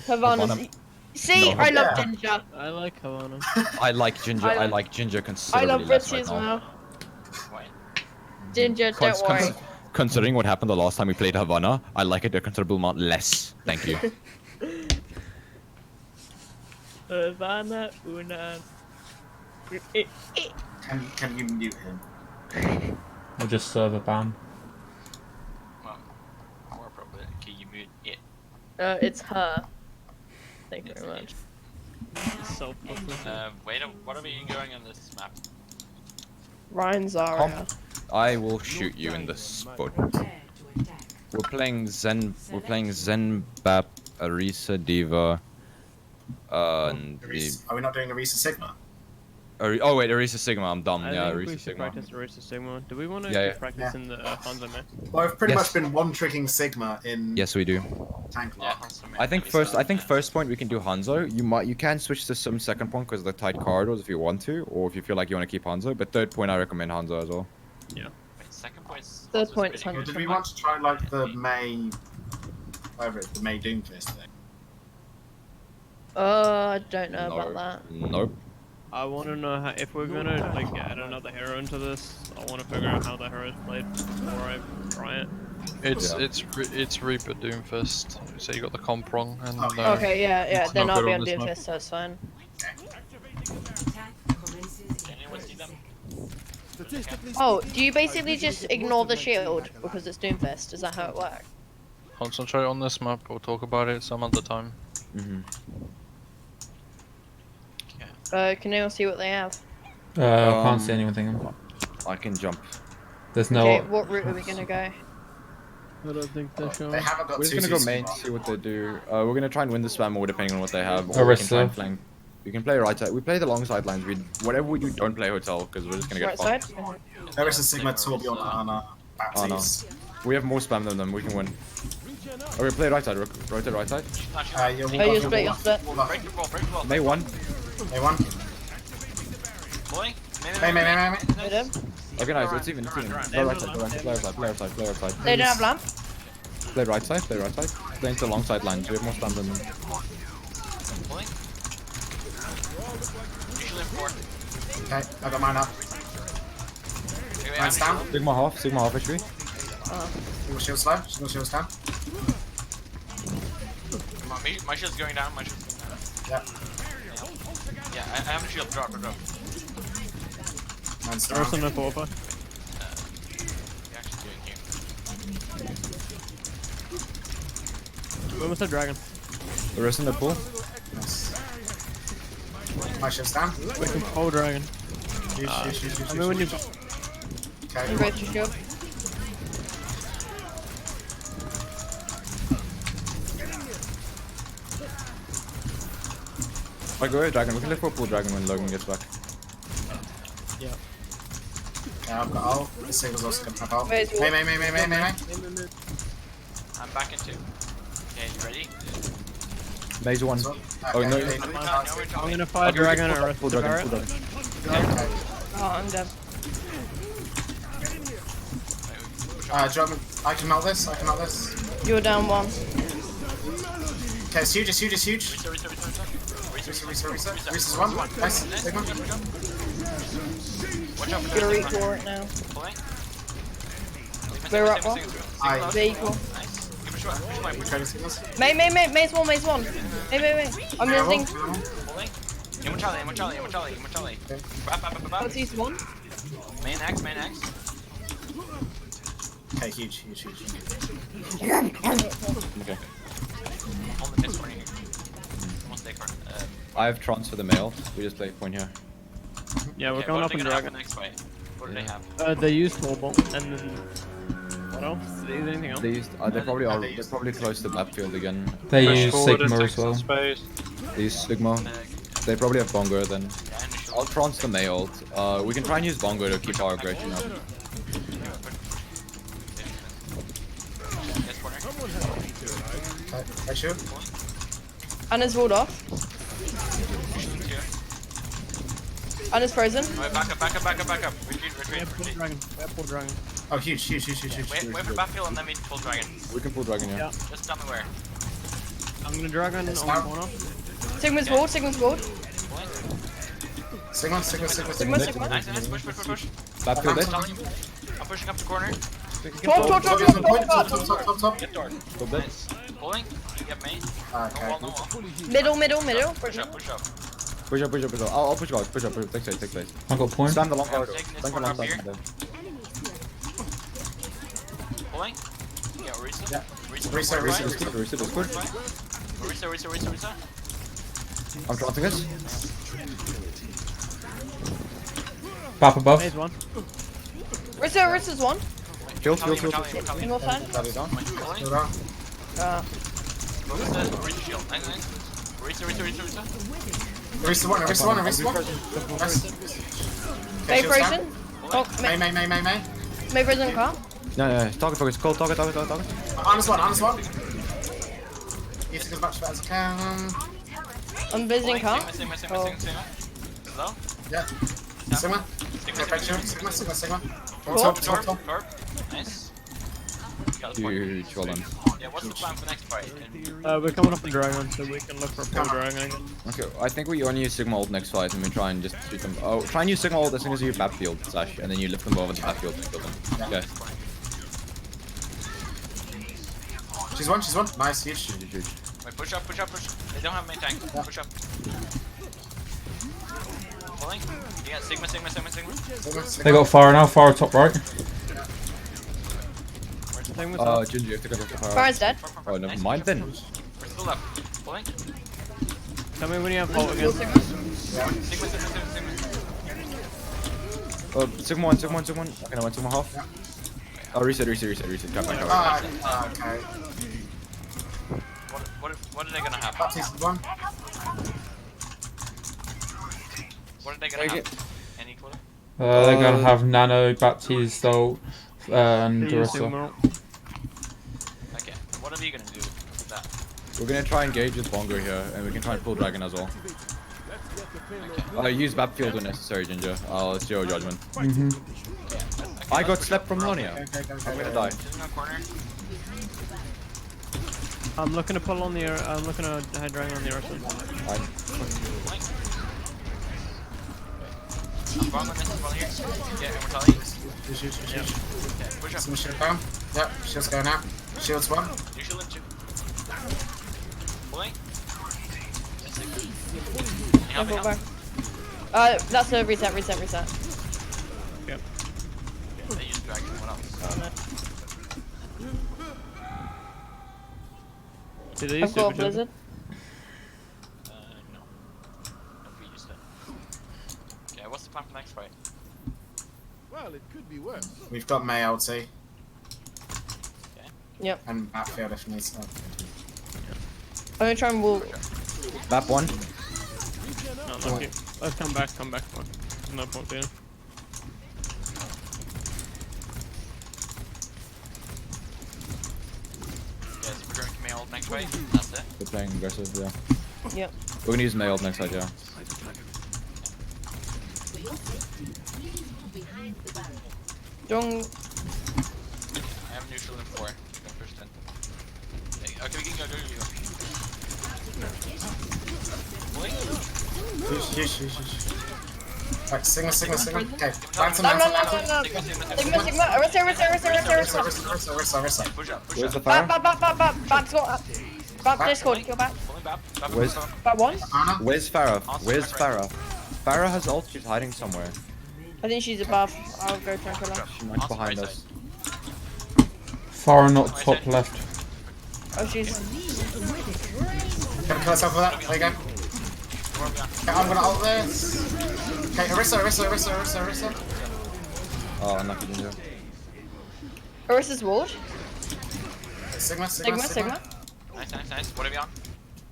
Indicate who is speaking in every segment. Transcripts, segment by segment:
Speaker 1: Havana. See,
Speaker 2: No.
Speaker 1: I love ginger.
Speaker 3: I like Havana.
Speaker 2: I like ginger. I like ginger
Speaker 1: I
Speaker 2: considerably
Speaker 1: love
Speaker 2: less
Speaker 1: Ritzy
Speaker 2: right
Speaker 1: as
Speaker 2: now.
Speaker 1: well. Ginger, don't worry.
Speaker 2: Considering what happened the last time we played Havana, I like it a considerable amount less. Thank you.
Speaker 1: Havana, una.
Speaker 4: Can you mute him?
Speaker 5: Or just server ban.
Speaker 6: Well, more appropriate. Can you mute it?
Speaker 1: It's her. Thank you very much.
Speaker 6: Wait, what are we going on this map?
Speaker 1: Ryan Zara.
Speaker 2: I will shoot you in the spot. We're playing Zen. We're playing Zen, Bap, Arisa, Diva, and
Speaker 4: Are we not doing Arisa Sigma?
Speaker 2: oh wait, Arisa Sigma. I'm dumb. Yeah,
Speaker 3: I think we
Speaker 2: Arisa
Speaker 3: should
Speaker 2: Sigma.
Speaker 3: practice Arisa Sigma. Do we want to
Speaker 2: Yeah,
Speaker 3: practice in the Hanzo map?
Speaker 4: Well, I've pretty
Speaker 2: Yes.
Speaker 4: much been one-tricking Sigma in
Speaker 2: Yes, we do.
Speaker 4: tank
Speaker 6: Yeah,
Speaker 4: lock.
Speaker 2: I think first point we can do Hanzo. You can switch to some second point because of the tight corridors if you want to, or if you feel like you want to keep Hanzo. But third point I recommend Hanzo as well.
Speaker 3: Yeah.
Speaker 6: Wait, second point's
Speaker 1: Third
Speaker 6: also
Speaker 1: point is
Speaker 6: spinning.
Speaker 4: Or did we want to try like the May, whatever it's the May Doomfist thing?
Speaker 1: I don't know about that.
Speaker 2: Nope.
Speaker 3: I want to know how, if we're gonna like add another hero into this. I want to figure out how the hero is played before I try it.
Speaker 7: It's Reaper Doomfist. So you got the comp wrong, and
Speaker 1: Okay, yeah,
Speaker 7: it's
Speaker 1: then
Speaker 7: not
Speaker 1: I'll
Speaker 7: good
Speaker 1: be
Speaker 7: on
Speaker 1: on
Speaker 7: this map.
Speaker 1: Doomfist, so it's fine.
Speaker 6: Can anyone see them?
Speaker 1: Oh, do you basically just ignore the shield because it's Doomfist? Is that how it works?
Speaker 7: Concentrate on this map. We'll talk about it some other time.
Speaker 1: Can anyone see what they have?
Speaker 5: I can't see anything.
Speaker 2: I can jump.
Speaker 5: There's no.
Speaker 1: Okay, what route are we gonna go?
Speaker 3: I don't think they're showing.
Speaker 4: They haven't got
Speaker 2: We're just
Speaker 4: two
Speaker 2: gonna go
Speaker 4: CCs
Speaker 2: main,
Speaker 4: on.
Speaker 2: see what they do. We're gonna try and win the spam war depending on what they have. Or we can try and
Speaker 5: Arista.
Speaker 2: flank. You can play right side. We play the long sidelines. Whatever we do, don't play hotel because we're just gonna get
Speaker 1: Right
Speaker 2: fucked.
Speaker 1: side?
Speaker 4: Arisa Sigma, Torbjorn, Ana, Baptiste.
Speaker 2: We have more spam than them. We can win. Okay, play right side. Rotate right side.
Speaker 4: You're
Speaker 1: Oh, you split, you split.
Speaker 6: Break the ball, break the ball.
Speaker 2: May one.
Speaker 4: May one.
Speaker 6: Boy,
Speaker 4: May.
Speaker 1: Hit him.
Speaker 2: Okay, nice. It's even. Play right side. Play right side. Play right side. Play right side.
Speaker 1: They don't have lamp.
Speaker 2: Play right side. Play right side. Play into the long side lines. We have more spam than them.
Speaker 6: Pulling. Usually in 4.
Speaker 4: Okay, I got mine up. Mine's down.
Speaker 2: Sigma half HP.
Speaker 4: Single shield slow. Single shield down.
Speaker 6: Come on, my shield's going down. My shield's going down.
Speaker 4: Yeah.
Speaker 6: Yeah, I have a shield. Drop.
Speaker 4: Mine's down.
Speaker 3: Arisa no 4-5.
Speaker 6: What are you actually doing here?
Speaker 3: We almost had dragon.
Speaker 2: The rest in the pool.
Speaker 4: Nice. My shield's down.
Speaker 3: We can pull dragon.
Speaker 4: Shoot.
Speaker 3: I mean, when you
Speaker 4: Okay.
Speaker 1: You ready to shield?
Speaker 2: Alright, go ahead, dragon. We can live for a pool dragon when Logan gets back.
Speaker 3: yeah.
Speaker 4: Yeah, I've got ult. The single's also gonna have ult.
Speaker 1: Where's
Speaker 4: May.
Speaker 6: I'm back in 2. Okay, you ready?
Speaker 2: Maze one.
Speaker 4: Okay,
Speaker 2: Oh, no.
Speaker 4: okay.
Speaker 3: I'm gonna fire dragon or
Speaker 2: Full dragon. Full dragon.
Speaker 4: Okay.
Speaker 1: Oh, I'm dead.
Speaker 4: Drum, I can melt this.
Speaker 1: You're down one.
Speaker 4: Okay, it's huge.
Speaker 6: Reset.
Speaker 4: Reese's one. Nice. Big one.
Speaker 6: Watch out for
Speaker 1: You're
Speaker 6: the
Speaker 1: equal right now.
Speaker 6: Pulling.
Speaker 1: We're up one.
Speaker 4: I.
Speaker 1: They're equal.
Speaker 6: Nice. Give a shot. Push my
Speaker 4: Trading signals.
Speaker 1: Maze one. May. I'm using.
Speaker 6: Pulling. Immortality. Bap.
Speaker 1: What's east one?
Speaker 6: Main X.
Speaker 4: Okay, huge.
Speaker 2: Okay.
Speaker 6: On the piss corner here. Almost take her.
Speaker 2: I have trance for the male. We just play point here.
Speaker 3: Yeah, we're
Speaker 6: Okay,
Speaker 3: going
Speaker 6: what
Speaker 3: up
Speaker 6: are they
Speaker 3: in
Speaker 6: gonna have
Speaker 3: dragon.
Speaker 6: next fight? What do they have?
Speaker 3: They used mobile, and then what else? Did they use anything else?
Speaker 2: They used. They probably are. They're probably close to backfield again.
Speaker 5: They
Speaker 7: Push
Speaker 5: use
Speaker 7: forward and
Speaker 5: Sigma
Speaker 7: take
Speaker 5: as well.
Speaker 7: some space.
Speaker 2: They use Sigma. They probably have Bongo then.
Speaker 6: Yeah, initial.
Speaker 2: I'll trance the male ult. We can try and use Bongo to keep our aggression up.
Speaker 6: Yes, corner.
Speaker 4: Okay, I shoot.
Speaker 1: Anna's walled off. Anna's frozen.
Speaker 6: Alright, back up. Retreat.
Speaker 3: Pull dragon.
Speaker 4: Oh, huge.
Speaker 6: Wait for backfield and then we pull dragon.
Speaker 2: We can pull dragon here.
Speaker 3: Yeah.
Speaker 6: Just tell me where.
Speaker 3: I'm gonna dragon on
Speaker 4: now.
Speaker 3: corner.
Speaker 1: Sigma's walled, Sigma's walled.
Speaker 4: Sigma.
Speaker 1: Sigma.
Speaker 6: Nice, nice. Push.
Speaker 2: Bap field it.
Speaker 6: I'm pushing up the corner.
Speaker 1: Top.
Speaker 4: Top.
Speaker 6: Get dark.
Speaker 2: Field it.
Speaker 6: Nice. Pulling. Get main.
Speaker 4: Okay.
Speaker 6: No wall.
Speaker 1: Middle.
Speaker 6: Push up.
Speaker 2: Push up. I'll push guard. Push up. Take place.
Speaker 5: I got point.
Speaker 2: Stand the long corridor.
Speaker 6: taking this
Speaker 2: Stand the
Speaker 6: one
Speaker 2: long
Speaker 6: up here.
Speaker 2: corridor.
Speaker 6: Pulling. Yeah, Orisa.
Speaker 4: Yeah.
Speaker 6: Orisa. Orisa.
Speaker 2: I'm planting this.
Speaker 5: Bap above.
Speaker 3: Phase one.
Speaker 1: Risa's one.
Speaker 2: Kill.
Speaker 1: In your turn.
Speaker 2: That is on.
Speaker 6: Pulling.
Speaker 4: Hold on.
Speaker 6: Orisa shield. Nice. Orisa.
Speaker 4: Arista one. Nice.
Speaker 1: May
Speaker 4: shield's down.
Speaker 1: frozen. Oh,
Speaker 4: May.
Speaker 1: May frozen car.
Speaker 2: No. Target focus. Call target.
Speaker 4: Honest one. Use it as much as I can.
Speaker 1: I'm visiting car.
Speaker 6: Sigma. Hello?
Speaker 4: Yeah. Sigma. Sigma.
Speaker 1: Torp.
Speaker 6: Torp. Nice. Got the point.
Speaker 2: Huge. Well done.
Speaker 6: Yeah, what's the plan for next fight?
Speaker 3: We're coming off the dragon, so we can look for a full dragon.
Speaker 2: Okay, I think we only use Sigma ult next fight and we try and just shoot them. Oh, try and use Sigma ult as soon as you bap field, Sash, and then you lift them over the bap field and kill them. Okay.
Speaker 4: She's one. Nice, huge.
Speaker 6: Wait, push up. They don't have main tank. Push up. Pulling. Yeah, Sigma.
Speaker 5: They got fire now. Fire top right.
Speaker 3: Sigma's up.
Speaker 2: Ginger, you have to go to the power.
Speaker 1: Fire's dead.
Speaker 2: Oh, never mind then.
Speaker 6: We're still up. Pulling.
Speaker 3: Tell me when you have ult again.
Speaker 6: Sigma.
Speaker 2: Sigma 1. Okay, no, 1 Sigma half. Oh, reset. Come back.
Speaker 4: Okay.
Speaker 6: What are they gonna have?
Speaker 4: Baptiste one.
Speaker 6: What are they gonna have? Any clue?
Speaker 5: They're gonna have Nano, Baptiste, ult, and
Speaker 3: They use
Speaker 5: Durissa.
Speaker 3: Sigma ult.
Speaker 6: Okay. What are you gonna do with that?
Speaker 2: We're gonna try and engage with Bongo here, and we can try and pull Dragon as well. Use bap field when necessary, Ginger. It's your judgment. I got slept from Lonia. I'm gonna die.
Speaker 6: Sitting on corner.
Speaker 3: I'm looking to pull on the. I'm looking to head dragon on the Ursa.
Speaker 2: Fine.
Speaker 6: Pulling. I'm wrong on this as well here. Yeah, immortality. Okay, push up.
Speaker 4: Sigma shield down. Yep, shield's going out. Shield's one.
Speaker 6: You shield him too. Pulling.
Speaker 1: Go back. That's a reset.
Speaker 3: Yep.
Speaker 6: They use dragon. What else?
Speaker 3: Did they use
Speaker 1: I've got a
Speaker 3: super
Speaker 1: blizzard.
Speaker 6: No. Don't be used to. Okay, what's the plan for next fight?
Speaker 8: Well, it could be worse.
Speaker 4: We've got May LT.
Speaker 1: Yep.
Speaker 4: And backfield if needs to.
Speaker 1: I'm gonna try and wall.
Speaker 2: Bap 1.
Speaker 3: No, thank you. Let's come back. Fine. There's no point being.
Speaker 6: Yes, we're going to mail next fight. That's it.
Speaker 2: We're playing aggressive, yeah.
Speaker 1: Yep.
Speaker 2: We're gonna use May ult next side, yeah.
Speaker 1: Jong.
Speaker 6: I have neutral in 4. You can push 10. Okay, we can go. Pulling.
Speaker 4: Huge. Right, Sigma. Okay, Lantern.
Speaker 1: Sigma. Arista.
Speaker 6: Push up.
Speaker 2: Where's the fire?
Speaker 1: Back squad. Back Discord. Kill back.
Speaker 6: Pulling back.
Speaker 2: Where's-
Speaker 1: Back one.
Speaker 4: Anna.
Speaker 2: Where's Farah? Farah has ult, she's hiding somewhere.
Speaker 1: I think she's above. I'll go try and kill her.
Speaker 2: She might be behind us.
Speaker 5: Fire not top left.
Speaker 1: Oh, she's.
Speaker 4: Gonna kill herself for that. There you go. Okay, I'm gonna ult this. Okay, Arista.
Speaker 2: Oh, unlucky Ginger.
Speaker 1: Arista's ward.
Speaker 4: Sigma.
Speaker 6: Nice. What are we on?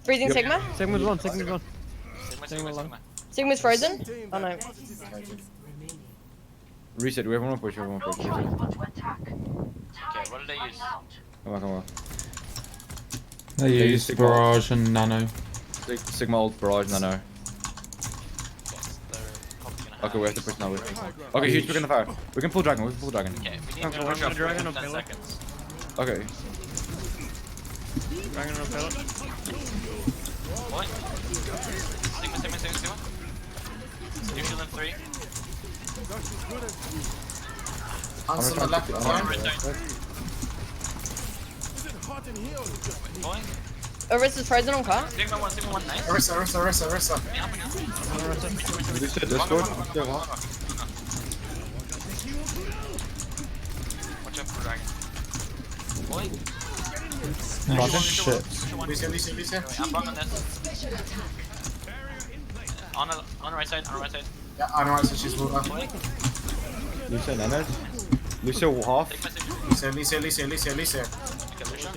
Speaker 1: Freezing Sigma.
Speaker 3: Sigma's one.
Speaker 6: Sigma.
Speaker 1: Sigma's frozen. Oh no.
Speaker 2: Reset, we have one more push,
Speaker 6: Okay, what did they use?
Speaker 2: Come on.
Speaker 5: They use
Speaker 2: Sigma.
Speaker 5: Barrage and Nano.
Speaker 2: Sigma ult, barrage, no.
Speaker 6: Yes, they're probably gonna have.
Speaker 2: Okay, we have to push now. Okay, huge pick on the fire. We can pull dragon,
Speaker 6: Okay, we need to
Speaker 3: Okay,
Speaker 6: push
Speaker 3: one
Speaker 6: up
Speaker 3: dragon
Speaker 6: for
Speaker 3: on
Speaker 6: 10
Speaker 3: pillar.
Speaker 6: seconds.
Speaker 2: Okay.
Speaker 3: Dragon on pellet.
Speaker 6: Point. Sigma. New shield in 3.
Speaker 4: Hans on the left.
Speaker 6: Point.
Speaker 1: Orisa's frozen on car.
Speaker 6: Sigma 1, nice.
Speaker 4: Orisa.
Speaker 6: Watch out for dragon. Point.
Speaker 5: Oh shit.
Speaker 4: Lucio.
Speaker 6: I'm bang on this. On the right side.
Speaker 4: Yeah, I know, so she's moved up.
Speaker 6: Point.
Speaker 9: Lucio nanoed. Lucio half.
Speaker 6: Sigma.
Speaker 4: Lucio.
Speaker 6: Okay, Lucio.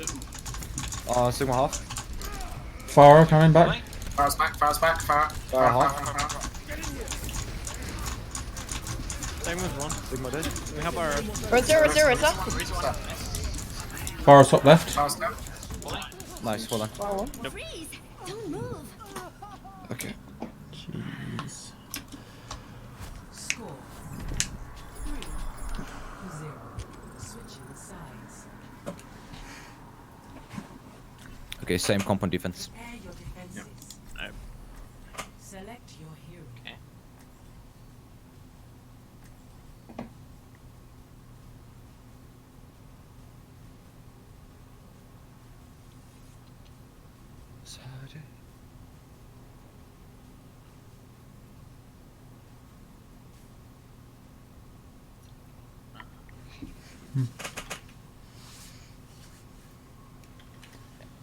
Speaker 9: Sigma half.
Speaker 5: Farah coming back.
Speaker 6: Point.
Speaker 4: Farah's back. Farah.
Speaker 3: Same with one.
Speaker 9: Sigma dead.
Speaker 3: We have our
Speaker 1: Orisa.
Speaker 5: Farah top left.
Speaker 4: Farah's down.
Speaker 9: Nice, hold on.
Speaker 10: Freeze! Don't move!
Speaker 9: Okay.
Speaker 5: Jeez.
Speaker 11: Score 3-0. Switching sides.
Speaker 2: Okay, same comp on defense.
Speaker 11: Prepare your defenses.
Speaker 3: No.
Speaker 11: Select your hero.
Speaker 6: Okay.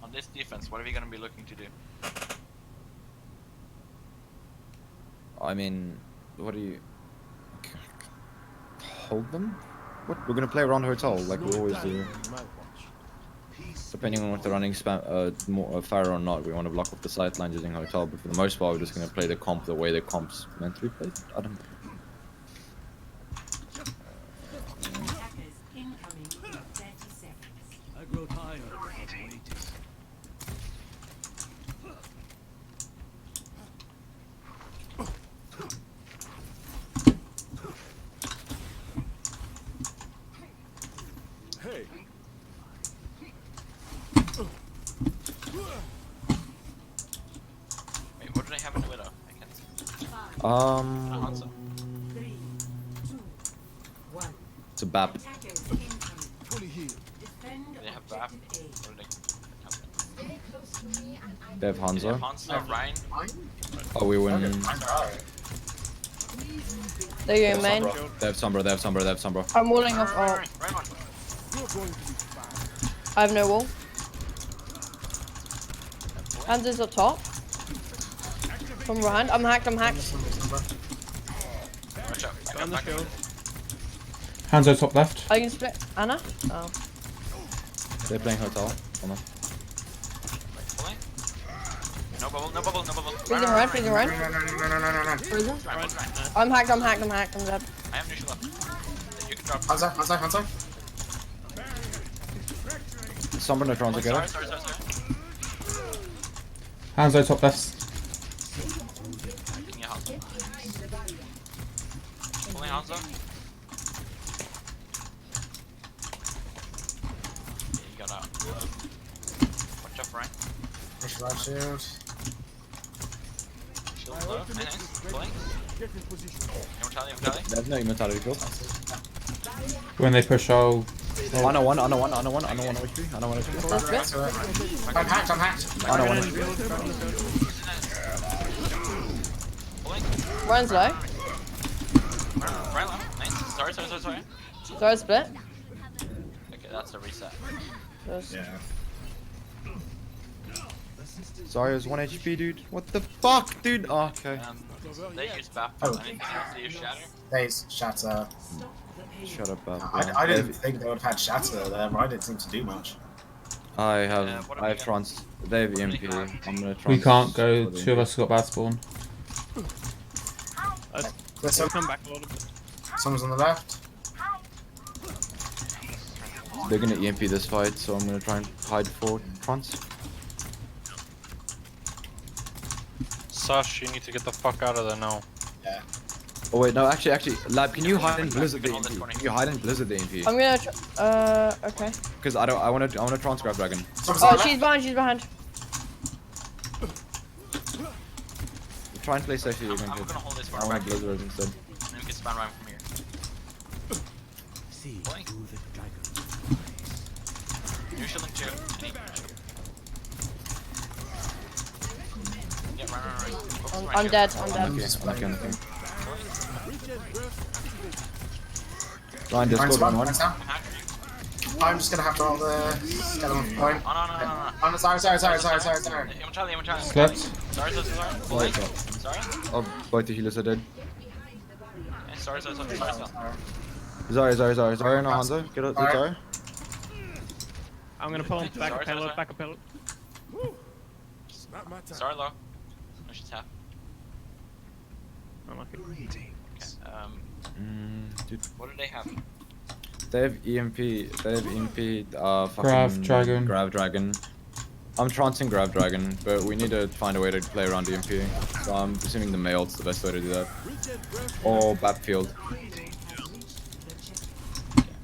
Speaker 6: On this defense, what are we gonna be looking to do?
Speaker 2: I mean, what do you... Hold them?
Speaker 9: What? We're gonna play around hotel like we always do.
Speaker 2: Depending on what they're running more fire or not, we want to block off the sight lines using hotel, but for the most part we're just going to play the comp the way the comp's meant to be played. I don't know.
Speaker 11: Attackers incoming in 30 seconds.
Speaker 8: I grow tired. Hey.
Speaker 6: Wait, what did I have in the widow? I can't see. Hanzo.
Speaker 11: 3, 2, 1.
Speaker 2: It's a BAP.
Speaker 11: Attackers incoming.
Speaker 8: Fully healed.
Speaker 11: Defend
Speaker 6: They have BAP.
Speaker 11: objective
Speaker 6: What did they
Speaker 2: They have
Speaker 6: have?
Speaker 2: Hanzo.
Speaker 6: Hanzo, Ryan.
Speaker 2: Oh, we win.
Speaker 1: There you go, main.
Speaker 2: They have Sombra.
Speaker 1: I'm walling off. Oh,
Speaker 6: Ryan one.
Speaker 8: You're going to be fine.
Speaker 1: I have no wall. Hands up top. From behind. I'm hacked.
Speaker 6: Watch out.
Speaker 3: Go on the shield.
Speaker 5: Hanzo top left.
Speaker 1: I can split. Anna? Oh.
Speaker 2: They're playing hotel. Hold on.
Speaker 6: Pulling. No bubble.
Speaker 1: Freezing right. Freezing right.
Speaker 4: No.
Speaker 1: Freezing.
Speaker 6: Ryan.
Speaker 1: I'm hacked. I'm dead.
Speaker 6: I have neutral left. You can drop.
Speaker 4: Hanzo.
Speaker 2: Sombra no Tron together.
Speaker 6: Sorry.
Speaker 5: Hanzo top left.
Speaker 6: Taking a Hanzo. Pulling Hanzo. You got out. Watch out, Ryan.
Speaker 4: Push right shield.
Speaker 6: Shield low. Nice. Pulling.
Speaker 8: Get in position.
Speaker 6: Immortality.
Speaker 2: They have no immortality field.
Speaker 5: When they push, I'll.
Speaker 2: Ana one HP.
Speaker 1: That's good.
Speaker 4: I'm hacked.
Speaker 2: Ana one.
Speaker 6: Pulling.
Speaker 1: Ryan's low.
Speaker 6: Ryan left. Nice. Sorry.
Speaker 1: Sorry, split.
Speaker 6: Okay, that's a reset.
Speaker 4: Yeah.
Speaker 9: Sorry, it was 1 HP, dude. What the fuck, dude? Oh, okay.
Speaker 6: They use BAP.
Speaker 4: Oh.
Speaker 6: Anything else? They use Shatter?
Speaker 4: Days, Shatter.
Speaker 2: Shut up, BAP.
Speaker 4: I didn't think they would have had Shatter there, but I didn't seem to do much.
Speaker 2: I have
Speaker 6: what have we got?
Speaker 2: trans. They have EMP. I'm gonna trans.
Speaker 5: We can't go. Two of us got bad spawn.
Speaker 4: There's
Speaker 3: We'll come back a little bit.
Speaker 4: someone's on the left.
Speaker 2: They're gonna EMP this fight, so I'm gonna try and hide for trans.
Speaker 7: Sash, you need to get the fuck out of there now.
Speaker 4: Yeah.
Speaker 2: Oh wait, no, actually, Lab, can you hide in Blizzard the EMP? Can you hide in Blizzard the EMP?
Speaker 1: I'm gonna okay.
Speaker 2: Because I wanna transcribe dragon.
Speaker 1: Oh, she's behind.
Speaker 2: Try and play safely. You're
Speaker 6: I'm
Speaker 2: going
Speaker 6: gonna
Speaker 2: to.
Speaker 6: hold this
Speaker 2: I
Speaker 6: corner
Speaker 2: want
Speaker 6: back
Speaker 2: to
Speaker 6: here.
Speaker 2: Blizzard instead.
Speaker 6: And then we can spawn around from here.
Speaker 8: See
Speaker 6: Boing.
Speaker 8: through the dragon.
Speaker 6: New shielding 2. Yeah, run. Focus on my
Speaker 1: I'm
Speaker 6: shield.
Speaker 1: dead.
Speaker 2: Okay.
Speaker 8: Regen burst activated.
Speaker 2: Ryan, Discord
Speaker 4: Ryan's
Speaker 2: one.
Speaker 4: Ryan's down.
Speaker 6: I'm hacked.
Speaker 4: I'm just gonna have to hold the skeleton point.
Speaker 6: Oh no.
Speaker 4: Oh, no, sorry.
Speaker 6: I'm Charlie.
Speaker 5: Slept.
Speaker 6: Sorry. Sorry.
Speaker 2: Oh, both the healers are dead.
Speaker 6: Yeah, sorry.
Speaker 4: Sorry.
Speaker 2: Sorry, no Hanzo. Get out, sorry.
Speaker 3: I'm gonna pull him back
Speaker 6: Sorry,
Speaker 3: a payload,
Speaker 6: sorry.
Speaker 3: back a payload.
Speaker 8: It's not my time.
Speaker 6: Sorry, low. No, she's half.
Speaker 3: Unlucky.
Speaker 6: Okay.
Speaker 2: Dude,
Speaker 6: What do they have?
Speaker 2: they have EMP, fucking
Speaker 5: Grav Dragon.
Speaker 2: Grav Dragon. I'm trancing Grav Dragon, but we need to find a way to play around EMP. So I'm assuming the mail's the best way to do that.
Speaker 8: Regen burst.
Speaker 2: Or Battlefield.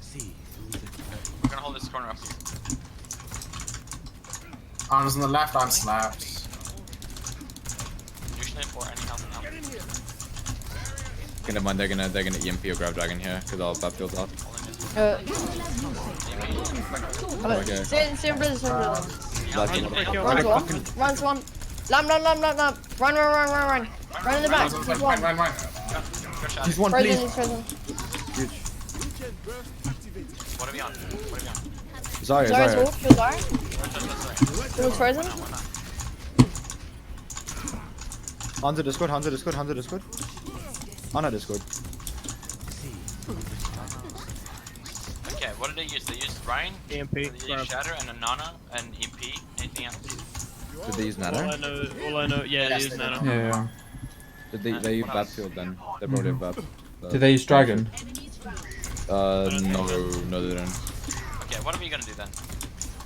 Speaker 8: See through the dragon.
Speaker 6: We're gonna hold this corner up here.
Speaker 4: Arms on the left, I'm slapped.
Speaker 6: Usually for any help.
Speaker 2: Okay, never mind, they're gonna EMP or Grav Dragon here, because our Battlefield up. Okay.
Speaker 1: Same Blizzard.
Speaker 2: Like,
Speaker 1: Runs one. Lamb. Run. Run in the back. He's one.
Speaker 4: Run.
Speaker 2: he's one,
Speaker 1: Frozen,
Speaker 2: please.
Speaker 1: he's frozen.
Speaker 2: Huge.
Speaker 8: Regen burst activated.
Speaker 6: What are we on?
Speaker 2: Zarya.
Speaker 1: Zarya's wolf. Kill Zarya. He was frozen.
Speaker 2: Hanzo Discord. Anna Discord.
Speaker 6: Okay, what did they use? They used Ryan,
Speaker 3: EMP.
Speaker 6: they used Shatter, and a Nana, and EP. Anything else?
Speaker 2: Did they use
Speaker 3: All
Speaker 2: Nano?
Speaker 3: I know, yeah, they use Nano.
Speaker 5: Yeah.
Speaker 2: Did they use Battlefield then? They probably have Bat.
Speaker 5: Did they use Dragon?
Speaker 2: No, they didn't.
Speaker 6: Okay, what are we gonna do then?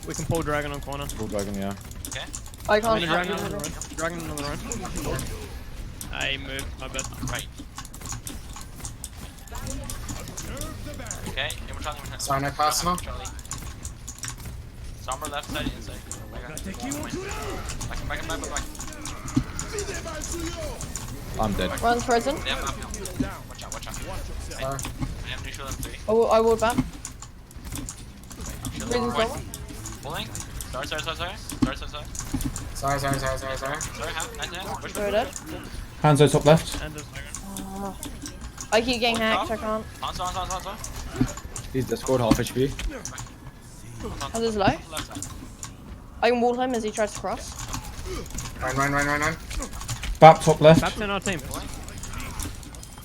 Speaker 3: We can pull Dragon on corner.
Speaker 2: Full Dragon, yeah.
Speaker 6: Okay.
Speaker 1: I
Speaker 3: I'm
Speaker 1: can't.
Speaker 3: gonna Dragon on the run. Dragon on the run. I moved, my bad.
Speaker 6: Right. Okay, Charlie.
Speaker 4: Sorry, no personal.
Speaker 6: Charlie. Somber left side, inside. Back.
Speaker 2: I'm dead.
Speaker 1: Runs frozen.
Speaker 6: They have uphill. Watch out. I have neutral in 3.
Speaker 1: Oh, I will back.
Speaker 6: Shielding
Speaker 1: Freezing
Speaker 6: point.
Speaker 1: someone.
Speaker 6: Pulling. Sorry.
Speaker 4: Sorry.
Speaker 6: Sorry, nice. Push.
Speaker 1: Throw dead.
Speaker 5: Hanzo top left.
Speaker 3: And there's Dragon.
Speaker 1: I keep getting hacked. I can't.
Speaker 6: Hanzo.
Speaker 2: He's Discord, half HP.
Speaker 1: Hanzo's low.
Speaker 6: Left side.
Speaker 1: I can wall him as he tries to cross.
Speaker 4: Run.
Speaker 5: Bap top left.
Speaker 3: That's in our team.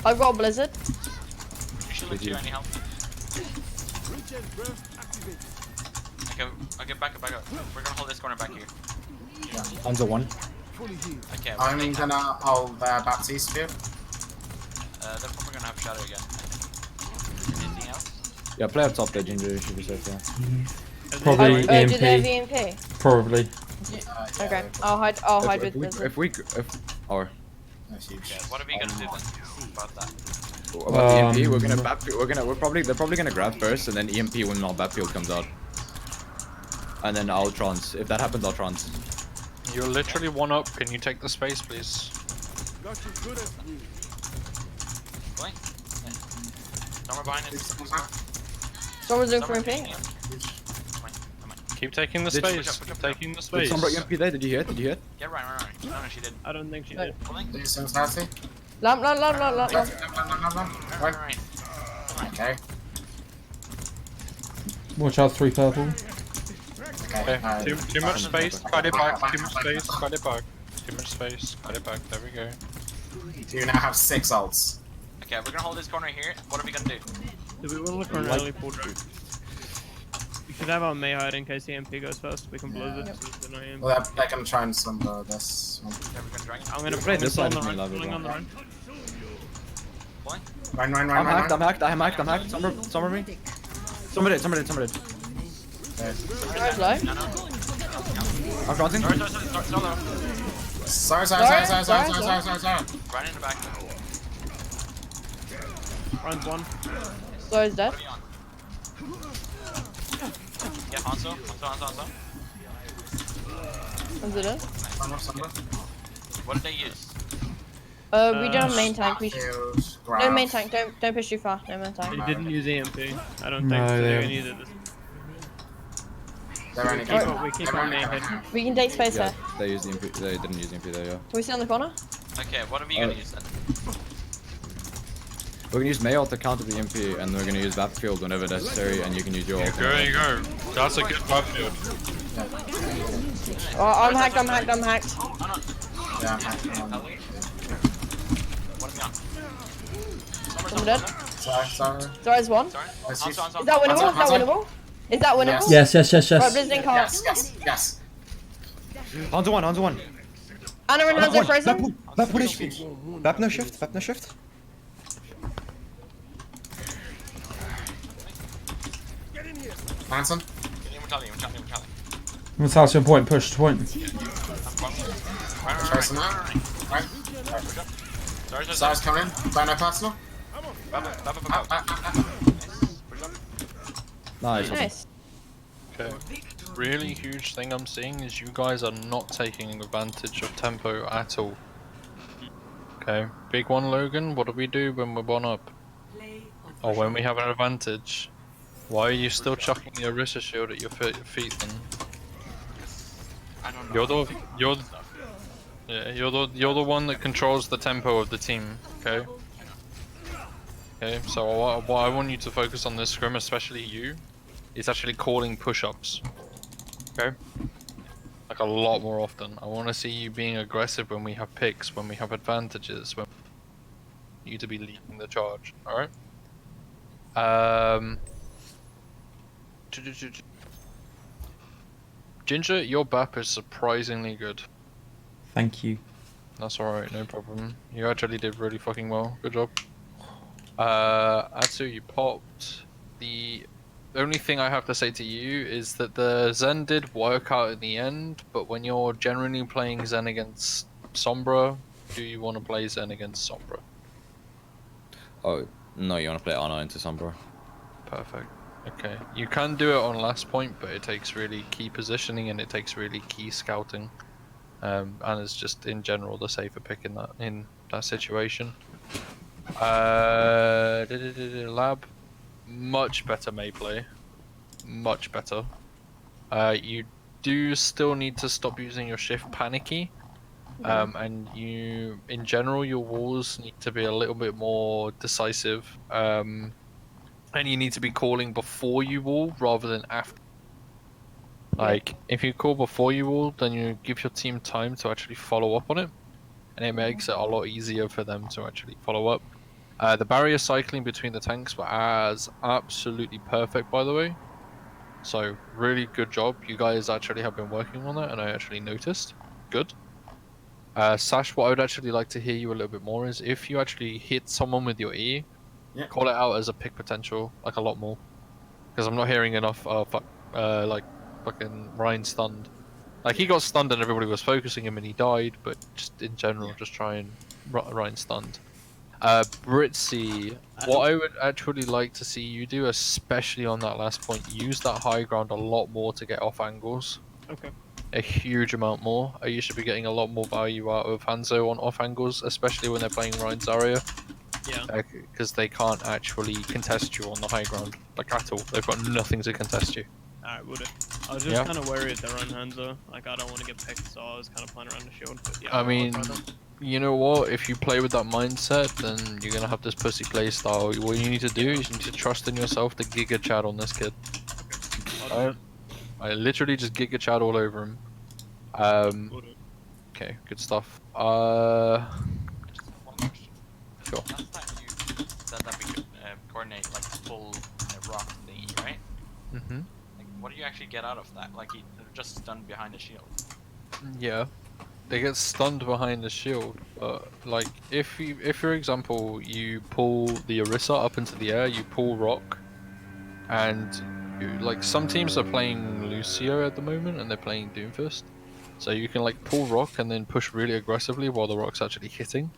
Speaker 1: I've got a blizzard.
Speaker 6: Usually 2, any help?
Speaker 8: Regen burst activated.
Speaker 6: Okay, back up. We're gonna hold this corner back here.
Speaker 2: Hanzo 1.
Speaker 8: Fully healed.
Speaker 6: Okay,
Speaker 4: I'm gonna hold Baptiste spear.
Speaker 6: they're probably gonna have Shadow again. Anything else?
Speaker 2: Yeah, play up top there, Ginger. You should be safe, yeah.
Speaker 5: Probably
Speaker 1: Do they have
Speaker 5: EMP.
Speaker 1: EMP?
Speaker 5: Probably.
Speaker 1: Okay, I'll hide with blizzard.
Speaker 2: Or
Speaker 6: Okay, what are we gonna do then about that?
Speaker 2: about EMP, they're probably gonna grab first, and then EMP when our backfield comes out, and then I'll trance. If that happens, I'll trance.
Speaker 7: You're literally 1 up. Can you take the space, please?
Speaker 8: Got you good as new.
Speaker 6: Going? Somewhere behind us.
Speaker 1: Someone's doing for EMP.
Speaker 6: Come on.
Speaker 7: Keep taking the
Speaker 2: Did-
Speaker 7: space.
Speaker 6: push up.
Speaker 7: Taking the
Speaker 2: Did
Speaker 7: space.
Speaker 2: someone EMP there? Did you hear it?
Speaker 6: Yeah, right. No, she did.
Speaker 3: I don't think she did.
Speaker 6: Pulling.
Speaker 4: Do some healthy.
Speaker 1: Lamp.
Speaker 6: Right.
Speaker 4: Okay.
Speaker 5: Watch out, 3 purple.
Speaker 4: Okay.
Speaker 7: Okay, too much space. Cut it back. Too much space. Cut it back. Too much space. Cut it back. There we go.
Speaker 4: You now have 6 ults.
Speaker 6: Okay, we're gonna hold this corner here. What are we gonna do?
Speaker 3: Do we want to look for an early pull Dragon? We should have our May hide in case the EMP goes first. We can blow this. So no EMP.
Speaker 4: Well, they're gonna try and slumber this one.
Speaker 6: Okay, we're gonna drag it.
Speaker 3: I'm gonna
Speaker 2: Play this
Speaker 3: pull on
Speaker 2: side
Speaker 3: the
Speaker 2: of me,
Speaker 3: run.
Speaker 2: love it,
Speaker 3: Pulling on the run.
Speaker 6: Pulling.
Speaker 4: Run.
Speaker 2: I'm hacked. Somewhere me. Somebody did.
Speaker 1: Drive low.
Speaker 2: I'm trancing.
Speaker 4: Sorry.
Speaker 6: Run in the back.
Speaker 3: Ryan's one.
Speaker 1: Zoe's dead.
Speaker 6: What are we on? Yeah, Hanzo. Hanzo.
Speaker 1: Is it it?
Speaker 4: Sombra.
Speaker 6: What did they use?
Speaker 1: We don't have main tank. We should...
Speaker 4: Battlefield,
Speaker 1: No main
Speaker 4: Graph.
Speaker 1: tank. Don't push too far. No main tank.
Speaker 3: They didn't use EMP. I don't
Speaker 5: No,
Speaker 3: think so.
Speaker 5: they
Speaker 3: They
Speaker 5: haven't.
Speaker 3: needed this.
Speaker 4: They're only
Speaker 3: Keep
Speaker 4: going
Speaker 3: it, we keep our main hit.
Speaker 1: We can take space
Speaker 2: Yeah,
Speaker 1: here.
Speaker 2: they used the MP. They didn't use the MP there. Yeah.
Speaker 1: Can we sit on the corner?
Speaker 6: Okay, what are we gonna use then?
Speaker 2: We're gonna use Mail to counter the MP, and we're gonna use Battlefield whenever necessary, and you can use your ult.
Speaker 7: There you go. That's a good battlefield.
Speaker 1: Oh, I'm hacked.
Speaker 4: Yeah, I'm
Speaker 6: What are we on?
Speaker 1: I'm dead.
Speaker 4: sorry.
Speaker 1: Zoe's one.
Speaker 6: Sorry?
Speaker 4: Let's use-
Speaker 6: Hanzo.
Speaker 1: Is that winnable? Is that
Speaker 4: Hanzo?
Speaker 1: winnable? Is that winnable?
Speaker 4: Yes.
Speaker 5: Yes.
Speaker 1: Right, Blizzard can't.
Speaker 4: Yes.
Speaker 9: Hanzo one.
Speaker 1: Anna and Hanzo frozen.
Speaker 9: Bap one HP. Bap no shift.
Speaker 4: Manson.
Speaker 6: Immortality.
Speaker 5: Let's your point. Push to point.
Speaker 4: Chasing that. Right.
Speaker 6: Sorry.
Speaker 4: Zara's coming in. Don't know personal.
Speaker 2: Nice.
Speaker 1: Nice.
Speaker 7: Okay. Really huge thing I'm seeing is you guys are not taking advantage of tempo at all. Okay. Big one, Logan. What do we do when we're one up? Or when we have an advantage? Why are you still chucking the Orisa shield at your feet then?
Speaker 6: I don't know.
Speaker 7: You're the one that controls the tempo of the team, okay? Okay, so what I want you to focus on this scrim, especially you, is actually calling push-ups. Okay? Like a lot more often. I want to see you being aggressive when we have picks, when we have advantages, when you to be leading the charge, alright? Ginger, your BAP is surprisingly good.
Speaker 5: Thank you.
Speaker 7: That's alright, no problem. You actually did really fucking well. Good job. Atsu, you popped. The only thing I have to say to you is that the Zen did work out in the end, but when you're generally playing Zen against Sombra, do you want to play Zen against Sombra?
Speaker 2: Oh no, you want to play Ana into Sombra?
Speaker 7: Perfect. Okay. You can do it on last point, but it takes really key positioning and it takes really key scouting. And it's just in general the safer pick in that situation. Lab, much better May play, much better. You do still need to stop using your shift panicky, and you, in general, your walls need to be a little bit more decisive. And you need to be calling before you wall rather than after. Like, if you call before you wall, then you give your team time to actually follow up on it, and it makes it a lot easier for them to actually follow up. The barrier cycling between the tanks was absolutely perfect, by the way. So, really good job. You guys actually have been working on that, and I actually noticed. Good. Sash, what I would actually like to hear you a little bit more is if you actually hit someone with your E, call it out as a pick potential, like a lot more. Because I'm not hearing enough, like, fucking Ryan stunned. Like, he got stunned and everybody was focusing him and he died, but just in general, just try and Ryan stunned. Britzy, what I would actually like to see you do, especially on that last point, use that high ground a lot more to get off angles.
Speaker 3: Okay.
Speaker 7: A huge amount more. You should be getting a lot more value out of Hanzo on off angles, especially when they're playing Ryan Zarya.
Speaker 3: Yeah.
Speaker 7: Because they can't actually contest you on the high ground, like at all. They've got nothing to contest you.
Speaker 3: Alright, would it? I was just kind of worried their own Hanzo. Like, I don't want to get picked, so I was kind of playing around the shield. But yeah,
Speaker 7: I mean, you know what? If you play with that mindset, then you're gonna have this pussy play style. What you need to do is you need to trust in yourself to giga chat on this kid.
Speaker 3: Okay.
Speaker 7: I literally just giga chat all over him. Okay, good stuff.
Speaker 6: Just one question.
Speaker 7: Sure.
Speaker 6: Last time you said that we could coordinate like full rock thingy, right?
Speaker 7: Mm-hmm.
Speaker 6: Like, what do you actually get out of that? Like, he just stunned behind the shield.
Speaker 7: Yeah. They get stunned behind the shield, but like if for example you pull the Orisa up into the air, you pull rock, and like some teams are playing Lucio at the moment and they're playing Doomfist, so you can like pull rock and then push really aggressively while the rock's actually hitting,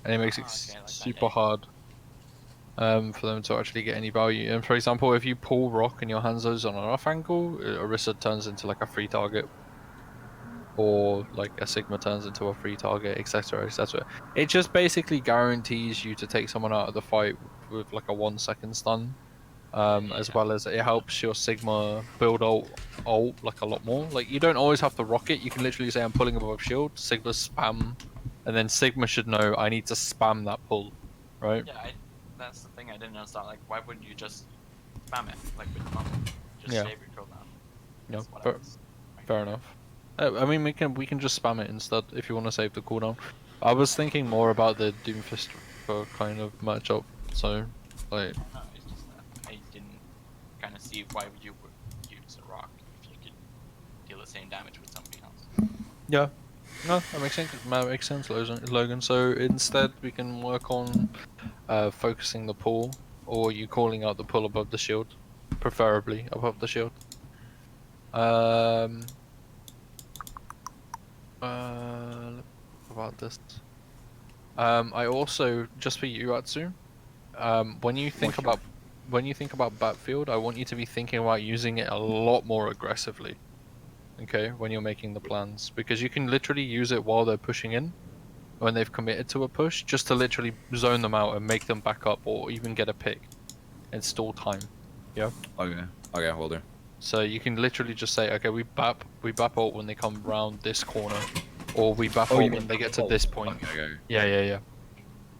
Speaker 7: and it makes it
Speaker 6: Okay, like
Speaker 7: super hard. for them to actually get any value. And for example, if you pull Rock and your Hanzo's on an off angle, Orisa turns into like a free target, or like a Sigma turns into a free target, etc., etc. It just basically guarantees you to take someone out of the fight with like a 1 second stun, as well as it helps your Sigma build ult like a lot more. Like you don't always have to rock it. You can literally say I'm pulling above shield, Sigma spam, and then Sigma should know I need to spam that pull, right?
Speaker 6: Yeah, that's the thing I didn't understand. Like, why wouldn't you just spam it like with normal? Just
Speaker 7: Yeah.
Speaker 6: save your cooldown.
Speaker 7: Yeah,
Speaker 6: That's what I
Speaker 7: fair,
Speaker 6: was
Speaker 7: fair enough. I mean, we can just spam it instead if you want to save the cooldown. I was thinking more about the Doomfist for kind of matchup. So, like,
Speaker 6: No, it's just that I didn't kind of see why you would use a rock if you could deal the same damage with somebody else.
Speaker 7: yeah, no, that makes sense. That makes sense, Logan. So instead, we can work on focusing the pull, or you calling out the pull above the shield, preferably above the shield. About this. I also, just for you, Atsu, when you think about Battlefield, I want you to be thinking about using it a lot more aggressively. Okay, when you're making the plans, because you can literally use it while they're pushing in, when they've committed to a push, just to literally zone them out and make them back up, or even get a pick and stall time. Yeah.
Speaker 2: Okay, will do.
Speaker 7: So you can literally just say, okay, we bap ult when they come round this corner, or we bap ult when they get to this point.
Speaker 2: Okay.
Speaker 7: Yeah.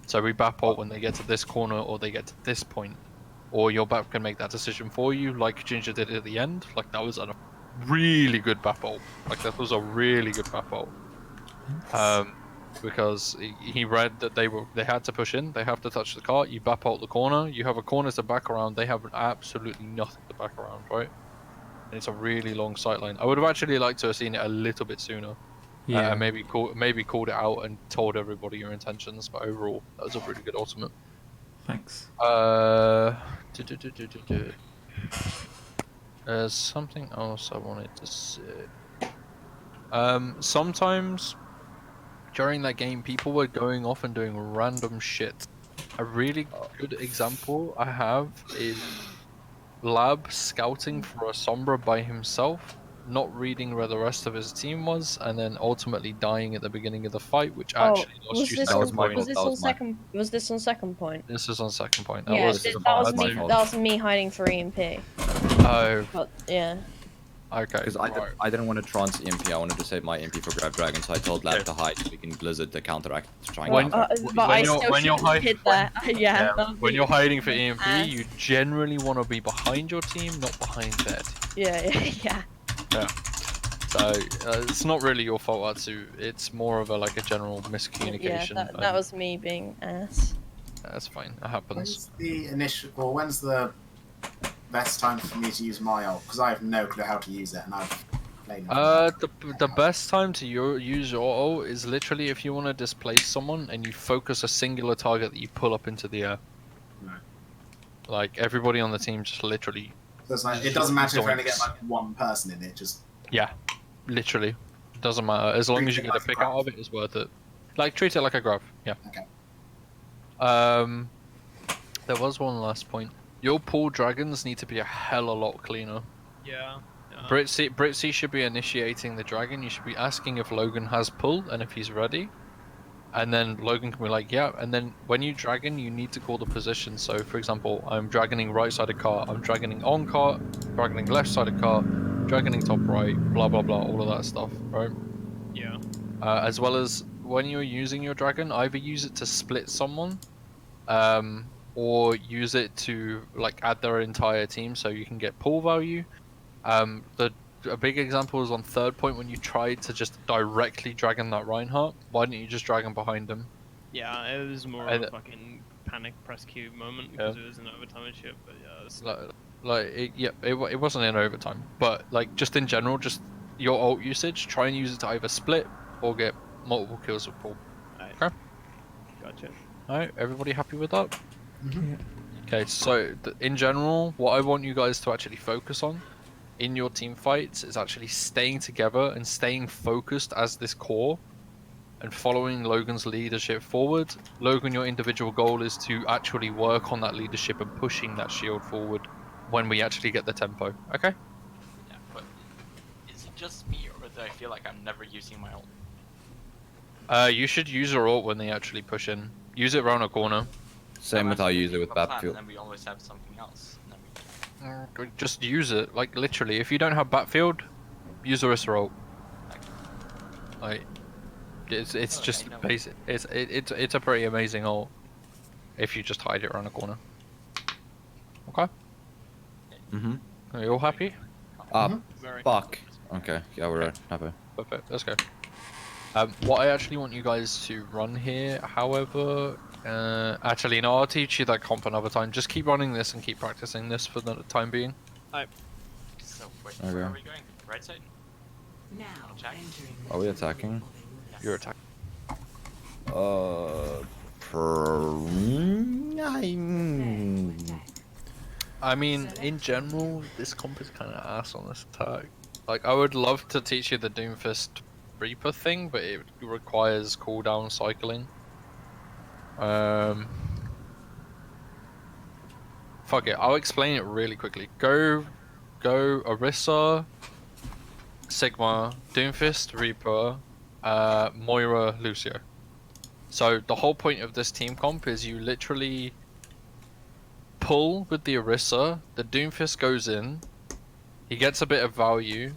Speaker 7: So we bap ult when they get to this corner, or they get to this point, or your bap can make that decision for you, like Ginger did at the end. Like that was a really good bap ult. Like that was a really good bap ult. Because he read that they had to push in, they have to touch the cart. You bap ult the corner, you have a corner to back around. They have absolutely nothing to back around, right? And it's a really long sightline. I would have actually liked to have seen it a little bit sooner.
Speaker 5: Yeah.
Speaker 7: Maybe called it out and told everybody your intentions. But overall, that was a really good ultimate.
Speaker 5: Thanks.
Speaker 7: There's something else I wanted to say. Sometimes during that game, people were going off and doing random shit. A really good example I have is Lab scouting for a Sombra by himself, not reading where the rest of his team was, and then ultimately dying at the beginning of the fight, which actually lost you
Speaker 1: was
Speaker 7: point.
Speaker 1: Was this on second point?
Speaker 7: This is on second point.
Speaker 1: Yeah, that was me hiding for EMP.
Speaker 7: Oh.
Speaker 1: But yeah.
Speaker 7: Okay.
Speaker 2: Because I didn't want to trans EMP. I wanted to save my EMP for Grab Dragon, so I told Lab to hide so we can Blizzard to counteract to try and
Speaker 1: hit that. Yeah.
Speaker 7: When you're hiding for EMP, you generally want to be behind your team, not behind their team.
Speaker 1: Yeah.
Speaker 7: So it's not really your fault, Atsu. It's more of a general miscommunication.
Speaker 1: Yeah, that was me being ass.
Speaker 7: That's fine. It happens.
Speaker 4: When's the best time for me to use my ult? Because I have no clue how to use it, and I've played it.
Speaker 7: The best time to use your ult is literally if you want to displace someone and you focus a singular target that you pull up into the air.
Speaker 4: No.
Speaker 7: Like everybody on the team just literally.
Speaker 4: So it's like, it doesn't matter if I only get like one person in it. Just
Speaker 7: yeah, literally, it doesn't matter as long as you get a pick out of it. It's worth it. Like treat it like a grab. Yeah.
Speaker 4: Okay.
Speaker 7: There was one last point. Your pull dragons need to be a hell of a lot cleaner.
Speaker 3: Yeah.
Speaker 7: Britzy should be initiating the dragon. You should be asking if Logan has pull and if he's ready. And then Logan can be like, yeah. And then when you dragon, you need to call the position. So, for example, I'm dragoning right side of cart, I'm dragoning on cart, dragoning left side of cart, dragoning top right, blah blah blah, all of that stuff, right?
Speaker 3: Yeah.
Speaker 7: As well as when you're using your dragon, either use it to split someone, or use it to add their entire team so you can get pull value. A big example is on third point when you tried to just directly dragon that Reinhardt. Why didn't you just dragon behind him?
Speaker 3: Yeah, it was more of a fucking panic press Q moment because it was an overtime and shit. But yeah,
Speaker 7: it wasn't in overtime, but just in general, just your ult usage, try and use it to either split or get multiple kills with pull. Okay.
Speaker 3: Gotcha.
Speaker 7: Alright, everybody happy with that?
Speaker 5: Mm-hmm.
Speaker 7: Okay, so in general, what I want you guys to actually focus on in your team fights is actually staying together and staying focused as this core, and following Logan's leadership forward. Logan, your individual goal is to actually work on that leadership and pushing that shield forward when we actually get the tempo. Okay?
Speaker 6: Yeah, but is it just me, or do I feel like I'm never using my ult?
Speaker 7: You should use your ult when they actually push in. Use it around a corner.
Speaker 2: Same with how you use it with Battlefield.
Speaker 6: And then we always have something else. And then we...
Speaker 7: Just use it, like literally. If you don't have backfield, use Orisa ult. Like, it's just basic. It's a pretty amazing ult if you just hide it around a corner. Okay.
Speaker 2: Mhm.
Speaker 7: Are you all happy?
Speaker 2: Fuck. Okay. Yeah, we're happy.
Speaker 7: Perfect. Let's go. What I actually want you guys to run here, however, actually, no, I'll teach you that comp another time. Just keep running this and keep practicing this for the time being.
Speaker 6: So, wait,
Speaker 2: Okay.
Speaker 6: where are we going? Right side?
Speaker 11: Now
Speaker 6: Attack?
Speaker 11: entering
Speaker 2: Are we attacking?
Speaker 7: You're attacking. I mean, in general, this comp is kind of ass on this attack. Like, I would love to teach you the Doomfist Reaper thing, but it requires cooldown cycling. Fuck it, I'll explain it really quickly. Go Orisa, Sigma, Doomfist, Reaper, Moira, Lucio. So the whole point of this team comp is you literally pull with the Orisa, the Doomfist goes in, he gets a bit of value,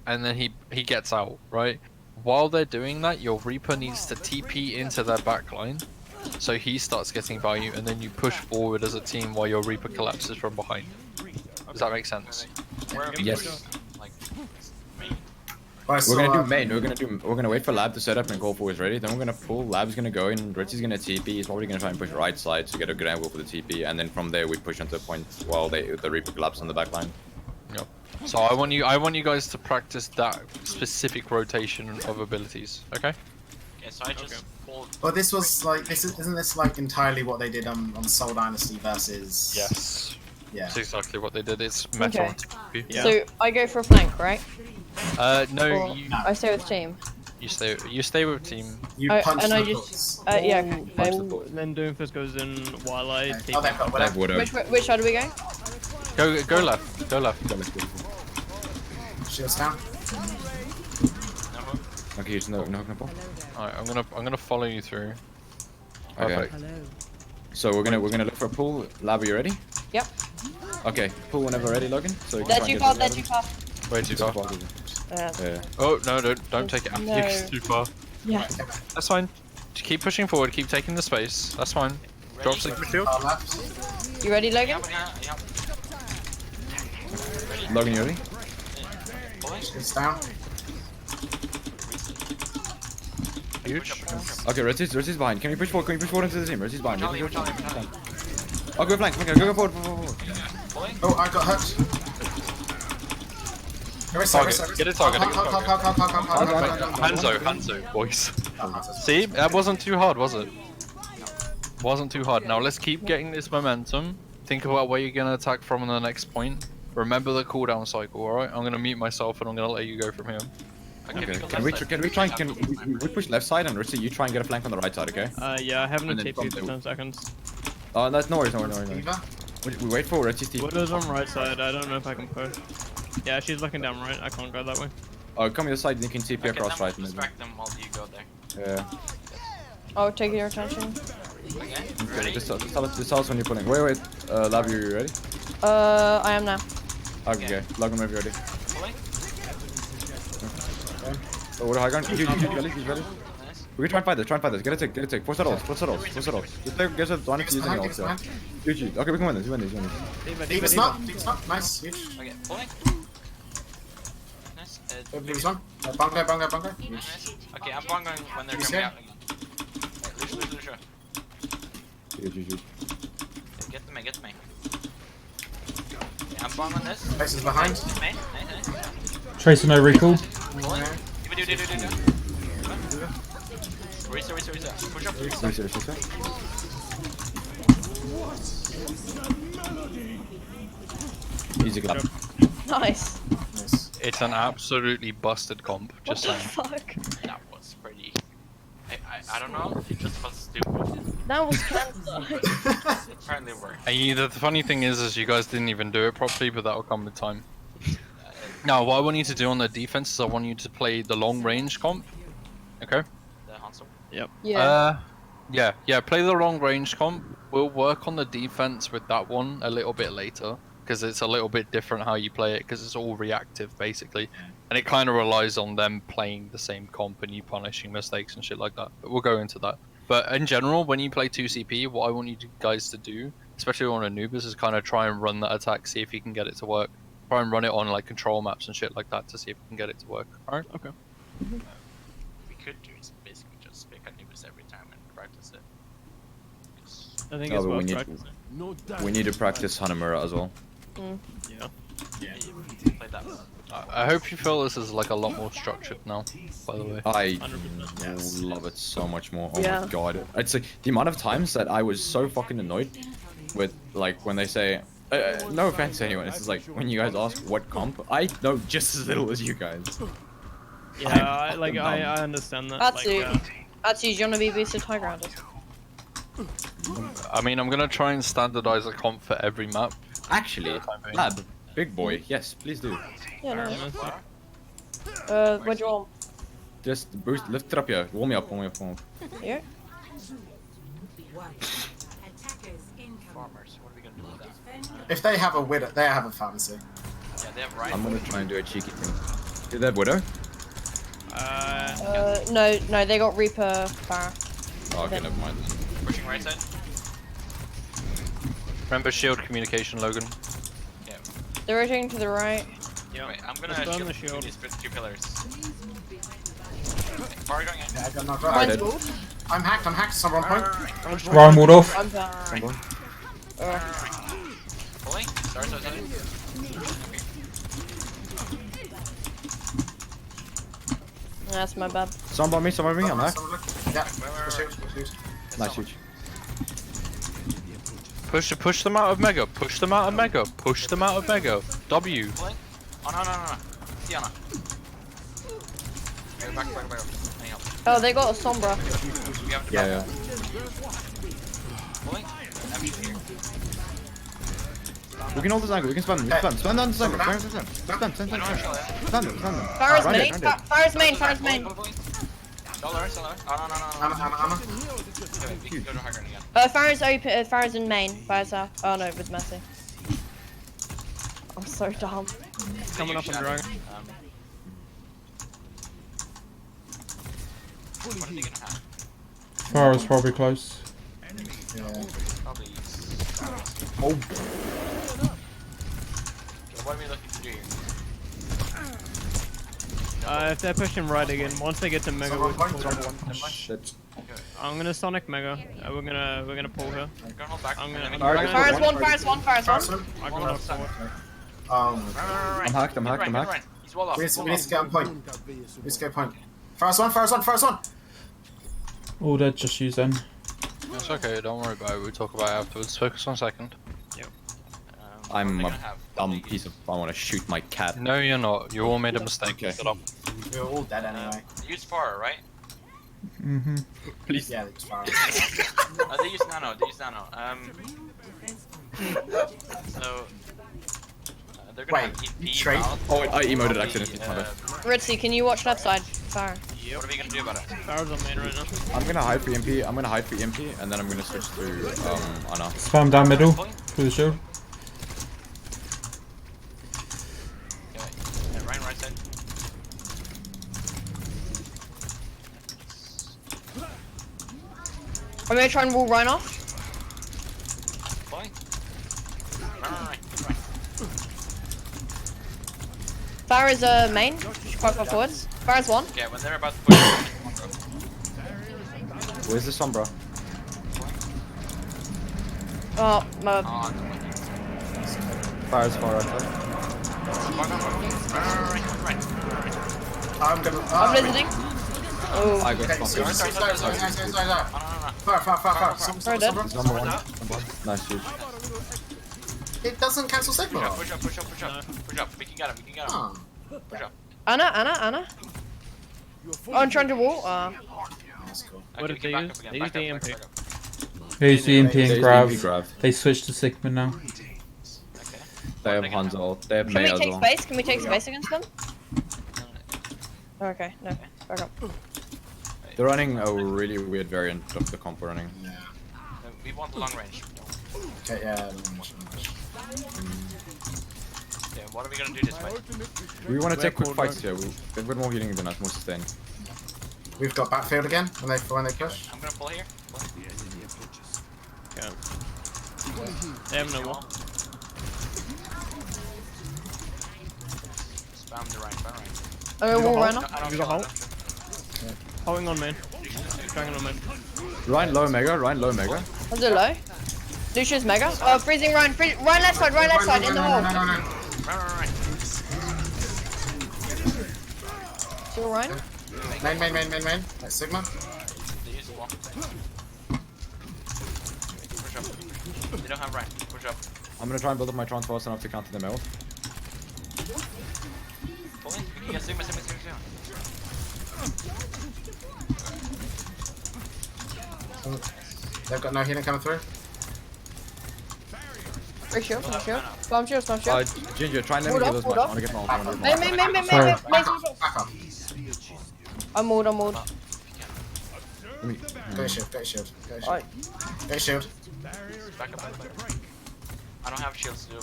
Speaker 7: and then he gets out, right? While they're doing that, your Reaper needs to TP into their backline, so he starts getting value, and then you push forward as a team while your Reaper collapses from behind. Does that make sense?
Speaker 2: Yes.
Speaker 6: Like,
Speaker 4: Right,
Speaker 2: We're gonna do main. We're gonna wait for Lab to set up and call for is ready. Then we're gonna pull. Lab's gonna go in. Richie's gonna TP. He's probably gonna try and push right side to get a good angle for the TP, and then from there we push onto a point while the Reaper collapses on the back line.
Speaker 7: Yep. So I want you guys to practice that specific rotation of abilities. Okay?
Speaker 6: okay, so I just pulled.
Speaker 4: But this was like isn't this like entirely what they did on Soul Dynasty versus?
Speaker 7: Yes.
Speaker 4: Yeah.
Speaker 7: That's exactly what they did. It's meta
Speaker 1: Okay.
Speaker 7: on TP.
Speaker 3: Yeah.
Speaker 1: So I go for a flank, right?
Speaker 7: No,
Speaker 1: Or I stay with team.
Speaker 7: you stay with team.
Speaker 4: You
Speaker 1: I-
Speaker 4: punch
Speaker 1: and I
Speaker 4: the
Speaker 1: just-
Speaker 4: hooks.
Speaker 1: Yeah. Okay.
Speaker 3: Then Doomfist goes in while I
Speaker 4: Okay.
Speaker 3: take
Speaker 4: Oh, they've got whatever.
Speaker 1: Which side are we going?
Speaker 7: Go left. Go left.
Speaker 4: Shields down.
Speaker 2: Okay, he's no pull.
Speaker 7: Alright, I'm gonna follow you through.
Speaker 2: Okay.
Speaker 7: Perfect.
Speaker 2: So we're gonna look for a pull. Lab, are you ready?
Speaker 1: Yep.
Speaker 2: Okay, pull whenever ready, Logan. So you can
Speaker 1: They're
Speaker 2: try and
Speaker 1: too
Speaker 2: get
Speaker 1: far.
Speaker 2: the
Speaker 1: They're
Speaker 2: other-
Speaker 1: too far.
Speaker 7: Way too far.
Speaker 2: Yeah.
Speaker 7: Oh no, don't take it.
Speaker 1: No.
Speaker 7: It's too far.
Speaker 1: Yeah.
Speaker 7: That's fine. Just keep pushing forward. Keep taking the space. That's fine. Drop Sigma shield.
Speaker 4: Left.
Speaker 1: You ready, Logan?
Speaker 6: Yeah.
Speaker 2: Logan, you ready?
Speaker 4: Shields down.
Speaker 7: Huge.
Speaker 2: Okay, Richie's behind. Can you push forward? Can you push forward into the team? Richie's behind.
Speaker 6: Charlie,
Speaker 2: Go
Speaker 6: Charlie.
Speaker 2: Oh, go flank. Okay, go forward.
Speaker 4: Oh, I got hurt.
Speaker 7: Target. Get a target.
Speaker 4: Hanzo.
Speaker 7: Hanzo, boys. See, that wasn't too hard, was it? Wasn't too hard. Now let's keep getting this momentum. Think about where you're gonna attack from on the next point. Remember the cooldown cycle, alright? I'm gonna mute myself and I'm gonna let you go from here.
Speaker 2: Okay. Can we push left side and Richie, you try and get a flank on the right side, okay?
Speaker 3: Yeah, I haven't
Speaker 2: And then
Speaker 3: TP
Speaker 2: from
Speaker 3: for
Speaker 2: the-
Speaker 3: 10 seconds.
Speaker 2: Oh, that's no worries. We wait for Richie's TP.
Speaker 3: Widow's on right side, I don't know if I can push. Yeah, she's looking down right, I can't go that way.
Speaker 2: Oh, come your side, you can TP across right.
Speaker 6: Then we'll distract them while you go there.
Speaker 2: Yeah.
Speaker 1: Oh, take your attention.
Speaker 6: Okay,
Speaker 2: Okay,
Speaker 6: ready?
Speaker 2: just tell us when you're pulling. Wait. Lab, you ready?
Speaker 1: I am now.
Speaker 2: Okay. Logan, whenever you're ready.
Speaker 6: Pulling?
Speaker 2: Oh, what high ground? He's ready.
Speaker 6: Nice.
Speaker 2: We can try and fight this. Get a tick. Force that ult. Just get a one if you using ult. Yeah. GG. Okay, we can win this.
Speaker 4: Deepest not. Nice. Huge.
Speaker 6: Okay, pulling. Nice.
Speaker 4: Deepest one. Bunker.
Speaker 6: Nice. Okay, I'm going when they're
Speaker 4: Who's
Speaker 6: coming
Speaker 4: here?
Speaker 6: out again. Lucio.
Speaker 2: GG.
Speaker 6: Get to me. Okay, I'm bong on this.
Speaker 4: Place is behind.
Speaker 6: Nice.
Speaker 5: Tracer no recall.
Speaker 6: Pulling. Do. Risa. Push up.
Speaker 2: Easy clap.
Speaker 1: Nice.
Speaker 4: Nice.
Speaker 7: It's an absolutely busted comp, just
Speaker 1: What the
Speaker 7: saying.
Speaker 1: fuck?
Speaker 6: That was pretty. I don't know. It just felt stupid.
Speaker 1: That was cancer.
Speaker 6: Apparently it worked.
Speaker 7: And the funny thing is you guys didn't even do it properly, but that'll come with time. Now, what I want you to do on the defense is I want you to play the long range comp. Okay?
Speaker 6: The Hansel.
Speaker 3: Yep.
Speaker 1: Yeah.
Speaker 7: Yeah, play the long range comp. We'll work on the defense with that one a little bit later, because it's a little bit different how you play it, because it's all reactive, basically. And it kind of relies on them playing the same comp and you punishing mistakes and shit like that. But we'll go into that. But in general, when you play 2CP, what I want you guys to do, especially on a Anubis, is kind of try and run that attack, see if you can get it to work. Try and run it on like control maps and shit like that to see if you can get it to work. Alright?
Speaker 3: Okay.
Speaker 6: We could do is basically just pick Anubis every time and practice it.
Speaker 3: I think
Speaker 2: No,
Speaker 3: it's
Speaker 2: but
Speaker 3: worth practicing.
Speaker 8: No doubt.
Speaker 2: We need to practice Hanamura as well.
Speaker 3: Yeah.
Speaker 6: Yeah, play that.
Speaker 7: I hope you feel this is like a lot more structured now, by the way.
Speaker 2: I
Speaker 3: 100%.
Speaker 2: love it so much more. Oh
Speaker 1: Yeah.
Speaker 2: my god. It's like the amount of times that I was so fucking annoyed with like when they say no offense to anyone, it's just like when you guys ask what comp, I know just as little as you guys.
Speaker 3: Yeah, I
Speaker 2: fucking dumb.
Speaker 3: understand that.
Speaker 1: Atsu.
Speaker 3: Like,
Speaker 1: Atsu, do you want to be boosted high grounders?
Speaker 7: I mean, I'm gonna try and standardize a comp for every map.
Speaker 2: Actually, Lab, big boy, yes, please do.
Speaker 1: Yeah, no.
Speaker 3: honestly.
Speaker 1: What do you want?
Speaker 2: Just boost, lift it up here. Warm me up, warm me up, warm me up.
Speaker 1: Here?
Speaker 11: One. Attackers incoming.
Speaker 6: Farmers, what are we gonna do with that?
Speaker 4: If they have a widow, they have a fantasy.
Speaker 6: Yeah, they have right.
Speaker 2: I'm gonna try and do a cheeky thing. Do that Widow?
Speaker 1: No, they got Reaper Fire.
Speaker 2: Oh, okay, never mind.
Speaker 6: Pushing right side.
Speaker 7: Remember shield communication, Logan.
Speaker 6: Yeah.
Speaker 1: They're rotating to the right.
Speaker 3: Yeah.
Speaker 6: Wait, I'm gonna
Speaker 3: Just burn
Speaker 6: shield
Speaker 3: the shield.
Speaker 6: these two pillars. Far going in.
Speaker 4: Yeah, I got knocked
Speaker 2: I
Speaker 4: out.
Speaker 2: did.
Speaker 4: I'm hacked, someone point.
Speaker 5: Ryan walled off.
Speaker 1: I'm down.
Speaker 2: Someone.
Speaker 6: Pulling. Start.
Speaker 1: That's my bad.
Speaker 2: Someone by me, I'm back.
Speaker 4: Yeah, shoot.
Speaker 2: Nice huge.
Speaker 7: Push them out of Mega. Push them out of Mega. Push them out of Mega. W.
Speaker 6: Pulling. Oh no. Tiana. Okay, back. Any help?
Speaker 1: Oh, they got a Sombra.
Speaker 6: We have to
Speaker 2: Yeah, yeah.
Speaker 6: Pulling. I'm here.
Speaker 2: We can hold this angle, we can spam them, spam down this angle, spam
Speaker 6: I don't show that.
Speaker 2: them.
Speaker 1: Fire's
Speaker 2: Round it,
Speaker 1: main.
Speaker 2: round it.
Speaker 1: Fire's main.
Speaker 6: Dollar. Oh no.
Speaker 4: I'm
Speaker 6: Okay, we can go to high ground again.
Speaker 1: Fire's open. Fire's in main. Fire's out. Oh no, with Messi. I'm so dumb.
Speaker 3: Coming up on Dragon.
Speaker 6: What are they gonna have?
Speaker 5: Fire is probably close.
Speaker 6: Probably.
Speaker 2: Oh,
Speaker 6: What are we looking to do here?
Speaker 3: If they're pushing right again, once they get to Mega, we can pull her.
Speaker 2: shit.
Speaker 3: I'm gonna Sonic Mega. We're gonna pull her.
Speaker 6: You're gonna hold back.
Speaker 3: I'm gonna.
Speaker 1: Fire's one.
Speaker 3: I'm gonna hold forward.
Speaker 6: Right.
Speaker 2: I'm hacked.
Speaker 6: Run. He's wall off.
Speaker 4: We need to get on point. We need to get point. First one.
Speaker 5: All dead, just use them.
Speaker 7: It's okay, don't worry about it. We'll talk about it afterwards. Focus on second.
Speaker 2: I'm a dumb piece of. I want to shoot my cat.
Speaker 7: No, you're not. You all made a mistake.
Speaker 2: Okay.
Speaker 7: Shut up.
Speaker 4: We're all dead anyway.
Speaker 6: Use far, right?
Speaker 5: Mm-hmm.
Speaker 2: Please.
Speaker 4: Yeah, they just fire.
Speaker 6: They use nano. So they're gonna
Speaker 4: Wait,
Speaker 6: have EP
Speaker 4: trade?
Speaker 6: out.
Speaker 2: Oh, wait, I emoted accidentally. My bad.
Speaker 1: Ritzy, can you watch left side? Fire.
Speaker 6: What are we gonna do about it?
Speaker 3: Fire's on main right now.
Speaker 2: I'm gonna hide for EMP. And then I'm gonna switch to Ana.
Speaker 5: Spam down middle through the shield.
Speaker 6: Okay. Ryan, right side.
Speaker 1: I'm gonna try and wall Ryan off.
Speaker 6: Pulling. Right.
Speaker 1: Fire is main. Quite far forwards. Fire's one.
Speaker 6: Okay, when they're about to push.
Speaker 2: Where's the Sombra?
Speaker 1: Oh, my.
Speaker 6: On.
Speaker 2: Fire's far right.
Speaker 6: Right.
Speaker 4: I'm gonna.
Speaker 1: I'm visiting. Oh.
Speaker 2: I got
Speaker 4: Okay,
Speaker 2: Sombra.
Speaker 6: No.
Speaker 4: Fire.
Speaker 1: Fire dead.
Speaker 2: Number one. Nice huge.
Speaker 4: It doesn't cancel signal.
Speaker 6: Push up. We can get him.
Speaker 4: Oh.
Speaker 6: Push up.
Speaker 1: Anna.
Speaker 8: You are
Speaker 1: Oh, I'm trying to wall.
Speaker 4: That's cool.
Speaker 3: What did they use? They used the EMP.
Speaker 5: They use the EMP and grab.
Speaker 2: grab.
Speaker 5: They switched to Sigma now.
Speaker 6: Okay.
Speaker 2: They have Han's ult. They have
Speaker 1: Can
Speaker 2: Mei
Speaker 1: we
Speaker 2: as
Speaker 1: take
Speaker 2: well.
Speaker 1: space? Can we take space against them? Okay, no. Back up.
Speaker 2: They're running a really weird variant of the comp we're running.
Speaker 6: We want long range.
Speaker 4: Okay, yeah.
Speaker 6: Yeah, what are we gonna do this
Speaker 8: My
Speaker 6: way?
Speaker 8: ultimate is
Speaker 2: We want to take quick
Speaker 3: cold,
Speaker 2: fights here. They've got more healing than us, more sustain.
Speaker 4: We've got backfield again when they push.
Speaker 6: I'm gonna pull here.
Speaker 3: Okay. They have no wall.
Speaker 6: Spam the right, spam right.
Speaker 1: Okay, we'll run
Speaker 6: No,
Speaker 1: up.
Speaker 6: I don't
Speaker 3: Use a
Speaker 6: kill, I
Speaker 3: halt.
Speaker 6: don't kill.
Speaker 3: Holding on main. Dragon on main.
Speaker 2: Ryan low mega, Ryan low mega.
Speaker 1: I'll do low. Lucius mega. Oh, freezing Ryan. Ryan left side, Ryan left side, in the hole.
Speaker 6: Right.
Speaker 1: Still Ryan?
Speaker 4: Main. That's Sigma.
Speaker 6: They use the wall. Push up. They don't have right. Push up.
Speaker 2: I'm gonna try and build up my trance fast enough to counter them out.
Speaker 6: Pull in. Yeah, Sigma.
Speaker 4: They've got no healing coming through.
Speaker 1: Break shield, no shield. Bomb shield, bomb shield.
Speaker 2: Ginger, try and let me
Speaker 1: Hold
Speaker 2: get
Speaker 1: up,
Speaker 2: those
Speaker 1: hold
Speaker 2: much. I
Speaker 1: up.
Speaker 2: wanna get my ult. I wanna get my
Speaker 1: Main,
Speaker 2: ult.
Speaker 1: main.
Speaker 5: Sorry.
Speaker 4: Back up.
Speaker 1: I'm moved.
Speaker 2: Let me-
Speaker 4: Go shield.
Speaker 1: Alright.
Speaker 4: Go shield.
Speaker 6: Back up. I don't have shields to do.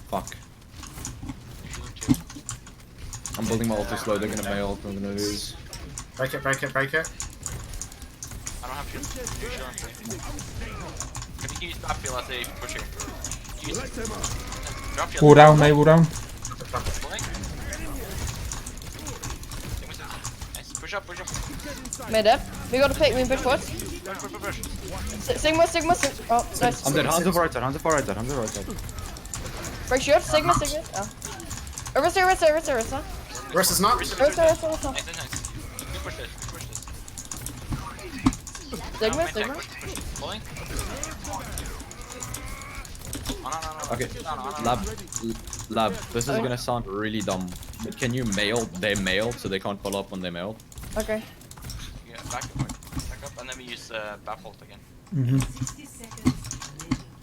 Speaker 2: Fuck.
Speaker 6: Shield too.
Speaker 2: I'm building my ult too slow. They're gonna Mei ult. I'm gonna lose.
Speaker 4: Break it.
Speaker 6: I don't have shields. Do shield on three. Can you use backfield as a pusher? Use drop shield.
Speaker 5: Wall down, May wall down.
Speaker 6: Pulling. Nice. Push up.
Speaker 1: Mid up. We gotta pick, we push forward.
Speaker 6: Push.
Speaker 1: Sigma. Oh, nice.
Speaker 2: I'm dead. Hands up right side. Hands up right side.
Speaker 1: Break shield, Sigma. Oh. Arista.
Speaker 4: Risa's not.
Speaker 6: Nice. Good push this.
Speaker 1: Sigma.
Speaker 6: Pulling. Oh, no.
Speaker 2: Okay,
Speaker 6: No.
Speaker 2: Lab. This is gonna sound really dumb, but can you mail their mail so they can't follow up on their mail?
Speaker 1: Okay.
Speaker 6: Yeah, back up, and then we use backbolt again.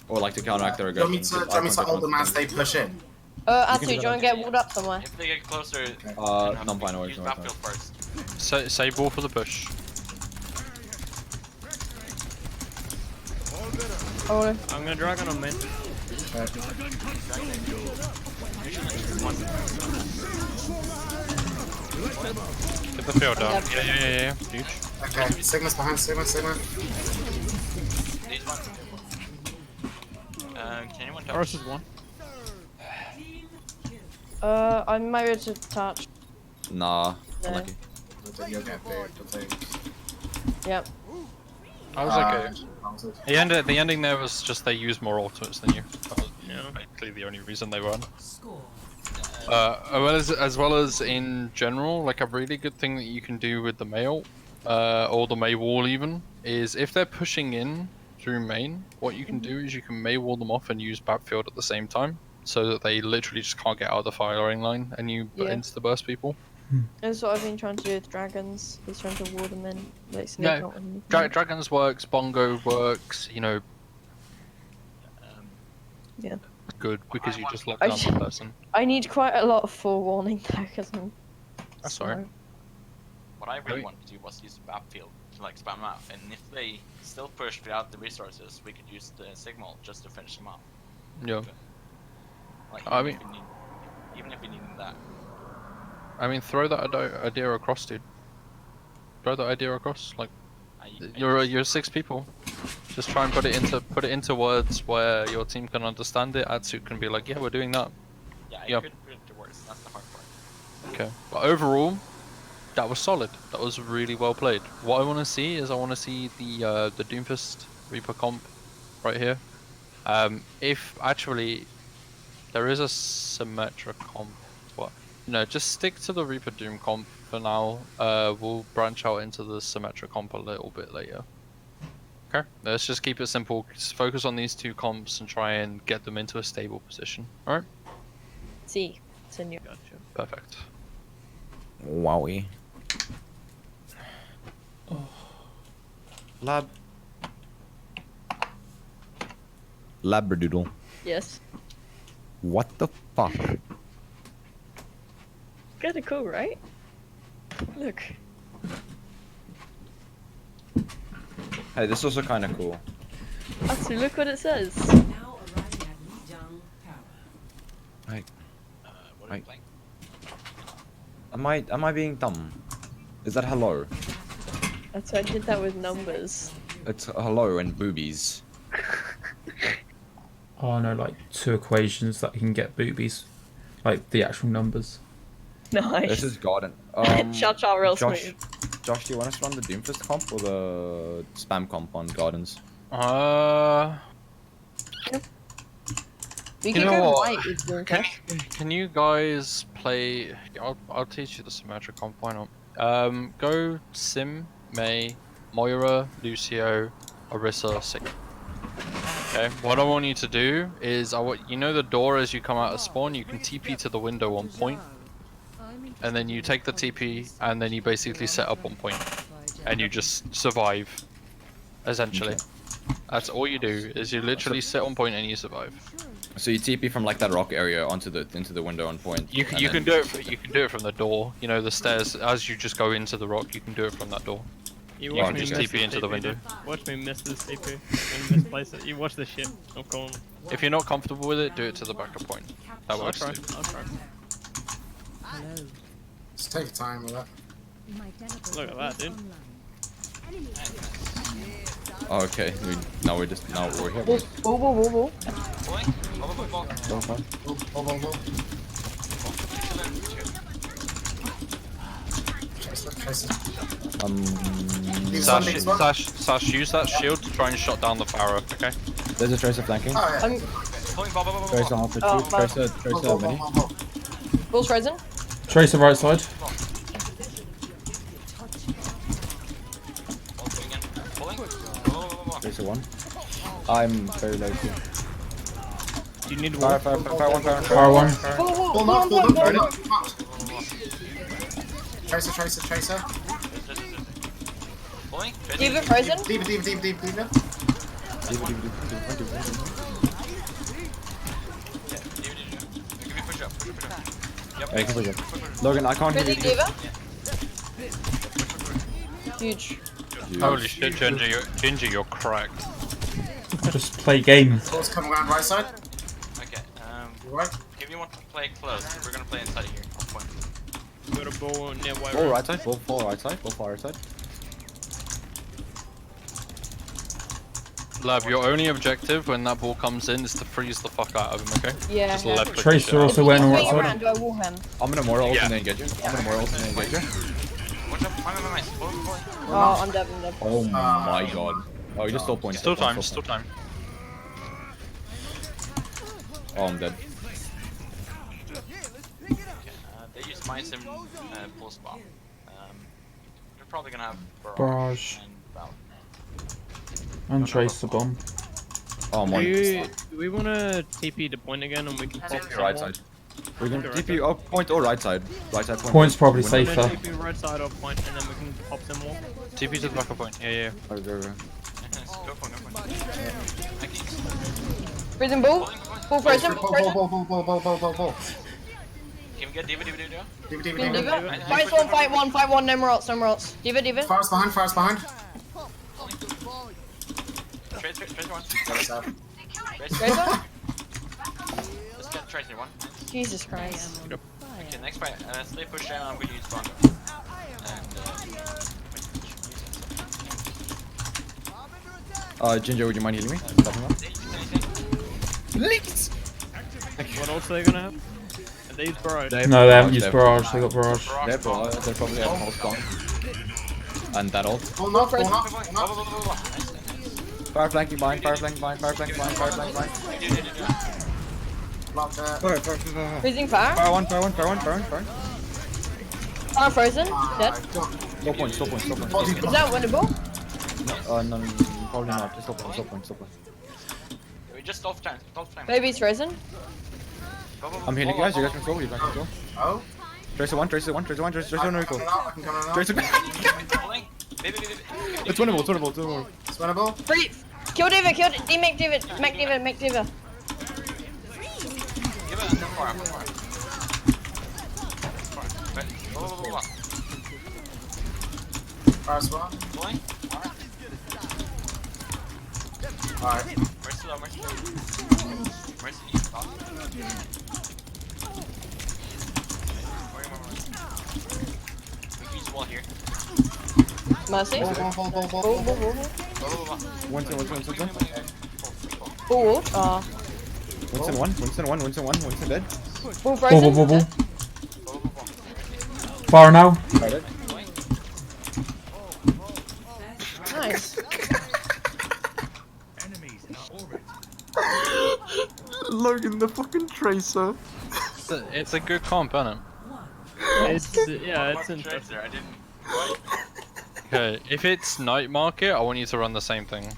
Speaker 2: Or like to counteract their
Speaker 4: Do you
Speaker 2: aggression.
Speaker 4: want me to hold them as they push in?
Speaker 1: Atu, do you wanna get walled up somewhere?
Speaker 6: If they get closer,
Speaker 2: No, I'm fine.
Speaker 6: use backfield first.
Speaker 7: Save ball for the push.
Speaker 1: Oh,
Speaker 3: I'm gonna dragon on main.
Speaker 7: Get the field down. Yeah. Huge.
Speaker 4: Okay, Sigma's behind. Sigma.
Speaker 6: These one. Can anyone touch?
Speaker 3: Horus is one.
Speaker 1: I might be able to touch.
Speaker 2: Nah,
Speaker 1: No.
Speaker 2: unlucky.
Speaker 4: You'll get big.
Speaker 1: Yep.
Speaker 7: I was okay. The ending there was just they used more ultimates than you. That was basically the only reason they won. As well as in general, like a really good thing that you can do with the Mail, or the May wall even, is if they're pushing in through main, what you can do is you can May wall them off and use backfield at the same time, so that they literally just can't get out of the firing line and you insta burst people.
Speaker 1: That's what I've been trying to do with dragons. He's trying to ward them in, like sneak
Speaker 7: Yeah,
Speaker 1: out and...
Speaker 7: Dragons works, Bongo works,
Speaker 1: Yeah.
Speaker 7: good because you just lock
Speaker 1: I
Speaker 7: down
Speaker 1: sh-
Speaker 7: one person.
Speaker 1: I need quite a lot of forewarning though, because I'm...
Speaker 7: That's alright.
Speaker 6: What I really wanted to do was use the backfield to like spam out, and if they still push without the resources, we could use the signal just to finish them off.
Speaker 7: Yeah.
Speaker 6: Like, even if we need that.
Speaker 7: I mean, throw that idea across, dude. Throw that idea across. Like, you're 6 people. Just try and put it into words where your team can understand it. Atsu can be like, yeah, we're doing that.
Speaker 6: Yeah, I couldn't put it to words. That's the hard part.
Speaker 7: Okay. But overall, that was solid. That was really well played. What I want to see is the Doomfist Reaper comp right here. If actually there is a Symmetra comp, just stick to the Reaper Doom comp for now. We'll branch out into the Symmetra comp a little bit later. Okay, let's just keep it simple. Just focus on these 2 comps and try and get them into a stable position. Alright?
Speaker 1: See. Gotcha.
Speaker 7: Perfect.
Speaker 2: Wowie.
Speaker 9: Lab. Labradoodle.
Speaker 1: Yes.
Speaker 9: What the fuck?
Speaker 1: Kinda cool, right? Look.
Speaker 2: Hey, this is also kind of cool.
Speaker 1: Actually, look what it says.
Speaker 11: Now arriving at Lidong Tower.
Speaker 6: What are we
Speaker 2: Right.
Speaker 6: playing?
Speaker 2: Am I being dumb? Is that hello?
Speaker 1: That's why I did that with numbers.
Speaker 2: It's hello and boobies.
Speaker 5: Oh, I know like 2 equations that you can get boobies. Like the actual numbers.
Speaker 1: Nice.
Speaker 2: This is garden.
Speaker 1: Cha-cha real
Speaker 2: Josh,
Speaker 1: smooth.
Speaker 2: Josh, do you want us to run the Doomfist comp or the spam comp on gardens?
Speaker 1: We
Speaker 7: You
Speaker 1: can
Speaker 7: know
Speaker 1: go
Speaker 7: what?
Speaker 1: right with Doomfist.
Speaker 7: Can you guys play? I'll teach you the Symmetra comp. Why not? Go Sim, May, Moira, Lucio, Orisa, Sig. Okay. What I want you to do is you know the door as you come out of spawn. You can TP to the window on point, and then you take the TP, and then you basically set up on point, and you just survive. Essentially, that's all you do. Is you literally sit on point and you survive.
Speaker 2: So you TP from like that rock area into the window on point.
Speaker 7: You
Speaker 2: and
Speaker 7: can
Speaker 2: then-
Speaker 7: do it. You can do it from the door. You know the stairs. As you just go into the rock, you can do it from that door.
Speaker 3: You
Speaker 7: You
Speaker 3: watch
Speaker 7: can
Speaker 3: me
Speaker 7: just
Speaker 3: miss
Speaker 7: TP
Speaker 3: this
Speaker 7: into the
Speaker 3: TP,
Speaker 7: window.
Speaker 3: dude. Watch me miss this TP and misplace it. You watch this shit. I'm calling.
Speaker 7: If you're not comfortable with it, do it to the backup point. That
Speaker 3: I'll
Speaker 7: works
Speaker 3: try.
Speaker 7: too.
Speaker 3: I'll try.
Speaker 4: Just take your time with it.
Speaker 3: Look at that, dude.
Speaker 2: Oh, okay. Now we're here.
Speaker 1: Whoa, whoa, whoa, whoa, whoa.
Speaker 6: Pulling? Ball.
Speaker 2: Don't fall.
Speaker 4: Ball. Tracer. Leave one, leave one.
Speaker 7: Sash, use that shield to try and shut down the Pharaoh, okay?
Speaker 2: There's a tracer flanking.
Speaker 4: Oh, yeah.
Speaker 1: I'm
Speaker 6: Pulling ball.
Speaker 2: Tracer on for
Speaker 1: Oh,
Speaker 2: two. Tracer mini.
Speaker 1: Bull's frozen.
Speaker 5: Tracer right side.
Speaker 6: Ball swinging in. Pulling. Ball.
Speaker 2: Tracer one. I'm very low too.
Speaker 3: Do you need
Speaker 2: Fire
Speaker 3: water?
Speaker 2: one.
Speaker 5: Fire one.
Speaker 4: Pull knock. Tracer.
Speaker 6: Pulling.
Speaker 1: Diva frozen.
Speaker 4: Diva.
Speaker 2: Diva.
Speaker 6: Give me push up. Yep.
Speaker 2: Hey, push up. Logan, I can't hear
Speaker 1: Frozen
Speaker 2: you.
Speaker 1: Diva. Huge.
Speaker 7: Holy shit, Ginger, you're cracked.
Speaker 5: Just play game.
Speaker 4: Ball's coming around right side.
Speaker 6: Okay.
Speaker 4: You right?
Speaker 6: If you want to play close, we're gonna play inside here. On point.
Speaker 3: Got a ball near white.
Speaker 2: Ball right side. Ball far right side. Ball far right side.
Speaker 7: Lab, your only objective when that ball comes in is to freeze the fuck out of him, okay?
Speaker 1: Yeah.
Speaker 7: Just left click
Speaker 5: Tracer
Speaker 7: the shit
Speaker 5: also
Speaker 1: If
Speaker 5: went
Speaker 1: he's
Speaker 5: on right
Speaker 1: swinging
Speaker 5: side.
Speaker 1: around, do I wall him?
Speaker 2: I'm gonna more ult
Speaker 7: Yeah.
Speaker 2: and then engage you. I'm gonna more ult and then engage you.
Speaker 6: Watch out. My. Pulling.
Speaker 1: Oh, I'm dead.
Speaker 2: Oh my god. Oh, you just stole points.
Speaker 7: Still time,
Speaker 2: points.
Speaker 7: still time.
Speaker 2: Oh, I'm dead.
Speaker 6: They use my sim full spawn. They're probably gonna have
Speaker 5: Barrage.
Speaker 6: and Val.
Speaker 5: And Tracer bomb.
Speaker 2: Oh, I'm on.
Speaker 3: Do we want to TP the point again and we can pop
Speaker 2: TP right
Speaker 3: some
Speaker 2: side. We can TP up point or right side. Right side point.
Speaker 5: Point's probably
Speaker 2: Window.
Speaker 3: more?
Speaker 5: safer.
Speaker 3: Then TP right side off point and then we can pop some more.
Speaker 7: TP to the backup point. Yeah.
Speaker 2: Oh, go.
Speaker 6: Go for it. I can
Speaker 1: Frozen bull. Bull frozen.
Speaker 4: Ball.
Speaker 6: Can we get Diva?
Speaker 1: Diva. Fight one. No more ults. Diva.
Speaker 4: Fires behind.
Speaker 6: Tracer one.
Speaker 1: Tracer.
Speaker 6: Let's get Tracer one.
Speaker 1: Jesus Christ.
Speaker 6: Okay, next fight. Stay push down. I'm gonna use Bongo. And
Speaker 2: Ginger, would you mind healing me? Stopping up.
Speaker 3: What else are they gonna have? Are these barrage?
Speaker 5: No, they haven't used barrage. They got barrage.
Speaker 2: They're probably have pulse bomb. And that ult.
Speaker 4: Pull knock.
Speaker 2: Fire flanking behind.
Speaker 4: Block there.
Speaker 1: Freezing fire.
Speaker 2: Fire one.
Speaker 1: Fire frozen. Dead.
Speaker 2: Stop point.
Speaker 1: Is that winnable?
Speaker 2: No, probably not. Just stop point.
Speaker 6: we just off time.
Speaker 1: Baby's frozen.
Speaker 2: I'm healing you guys. You guys can go.
Speaker 4: Oh.
Speaker 2: Tracer one. Tracer no recall.
Speaker 4: I can come in now.
Speaker 2: Tracer.
Speaker 6: Pulling.
Speaker 2: It's winnable, it's winnable, it's winnable.
Speaker 4: It's winnable.
Speaker 1: Free. Kill Diva. Kill make Diva. Make Diva. Make Diva.
Speaker 6: Give it a far, far. Far.
Speaker 4: First one.
Speaker 6: Going?
Speaker 4: Alright.
Speaker 6: Mercy low, mercy low. Mercy, stop. We can use wall here.
Speaker 1: Mercy.
Speaker 4: Ball.
Speaker 2: Winston.
Speaker 1: Bull.
Speaker 2: Winston dead.
Speaker 1: Bull frozen.
Speaker 5: Bull. Fire now.
Speaker 1: Nice.
Speaker 2: Logan, the fucking tracer.
Speaker 7: It's a good comp, isn't it?
Speaker 3: It's interesting.
Speaker 6: I didn't.
Speaker 7: Okay, if it's night market, I want you to run the same thing.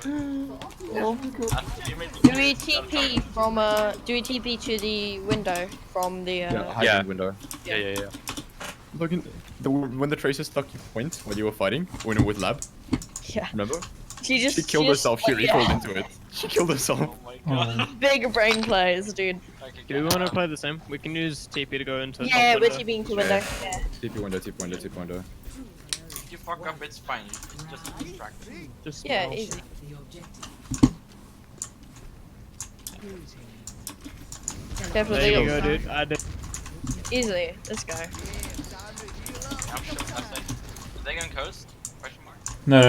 Speaker 1: Do we TP from do we TP to the window from the
Speaker 2: Hiding window.
Speaker 7: Yeah.
Speaker 2: Logan, when the tracer stuck your point when you were fighting, when with Lab,
Speaker 1: Yeah.
Speaker 2: remember?
Speaker 1: She
Speaker 2: killed herself, she recalled into it. She killed herself.
Speaker 6: Oh my god.
Speaker 1: Big brain plays, dude.
Speaker 3: Do we want to play the same? We can use TP to go into.
Speaker 1: Yeah,
Speaker 3: top
Speaker 1: we're
Speaker 3: window.
Speaker 1: TPing to window. Yeah.
Speaker 2: TP window.
Speaker 6: If you fuck up, it's fine. You just distract it.
Speaker 3: Just
Speaker 1: Yeah,
Speaker 3: smash.
Speaker 1: easy.
Speaker 11: The objective.
Speaker 1: Careful,
Speaker 3: There you
Speaker 1: Deagle.
Speaker 3: go, dude. I did.
Speaker 1: Easily. Let's go.
Speaker 6: I'm sure that's it. Are they going coast? Question mark.
Speaker 5: No.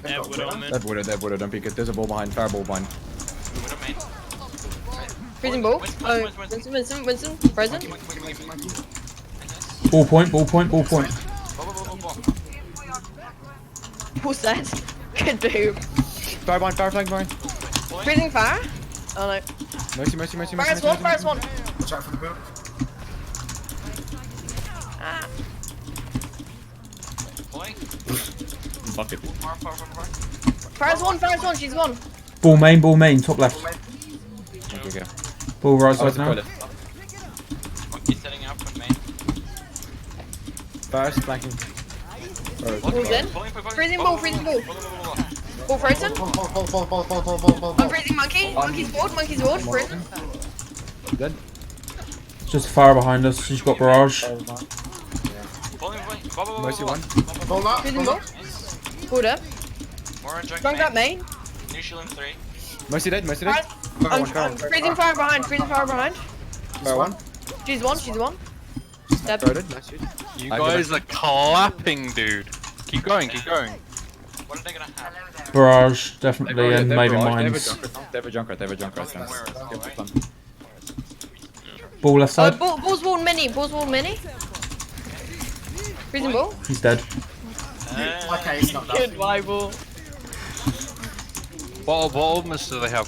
Speaker 3: They have Widow on mid.
Speaker 2: That Widow, don't peek it. There's a ball behind, fireball behind.
Speaker 6: Widow main.
Speaker 1: Freezing ball. Oh, Winston. Frozen.
Speaker 5: Ball point.
Speaker 6: Ball.
Speaker 1: What's that? Good boob.
Speaker 2: Fire behind.
Speaker 1: Freezing fire. Oh no.
Speaker 2: Mercy.
Speaker 1: Fire's one.
Speaker 4: Watch out for the boot.
Speaker 1: Ah.
Speaker 6: Boy.
Speaker 2: Bucket.
Speaker 6: Far.
Speaker 1: Fire's one. She's one.
Speaker 5: Ball main, top left.
Speaker 2: Okay.
Speaker 5: Ball right side now.
Speaker 6: Monkey setting up with main.
Speaker 2: First flanking.
Speaker 1: Ball's in. Freezing ball. Ball frozen.
Speaker 4: Ball.
Speaker 1: I'm freezing monkey. Monkey's ward. Frozen.
Speaker 2: Dead.
Speaker 5: Just fire behind us. She's got barrage.
Speaker 2: Mercy one.
Speaker 4: Ball up.
Speaker 1: Freezing ball. Pulled up.
Speaker 6: More on
Speaker 1: Drunk up main.
Speaker 6: New shield in 3.
Speaker 2: Mercy dead.
Speaker 1: I'm freezing fire behind.
Speaker 4: Fire one.
Speaker 1: She's one. Stab.
Speaker 2: Nice shoot.
Speaker 7: You guys are clapping, dude. Keep going.
Speaker 6: What are they gonna have?
Speaker 5: Barrage, definitely, and maybe mines.
Speaker 2: They have a junk right.
Speaker 5: Ball left side.
Speaker 1: Ball's wall mini. Freezing ball.
Speaker 5: He's dead.
Speaker 4: Okay, it's not that.
Speaker 1: Good rival.
Speaker 7: What ultimates do they have?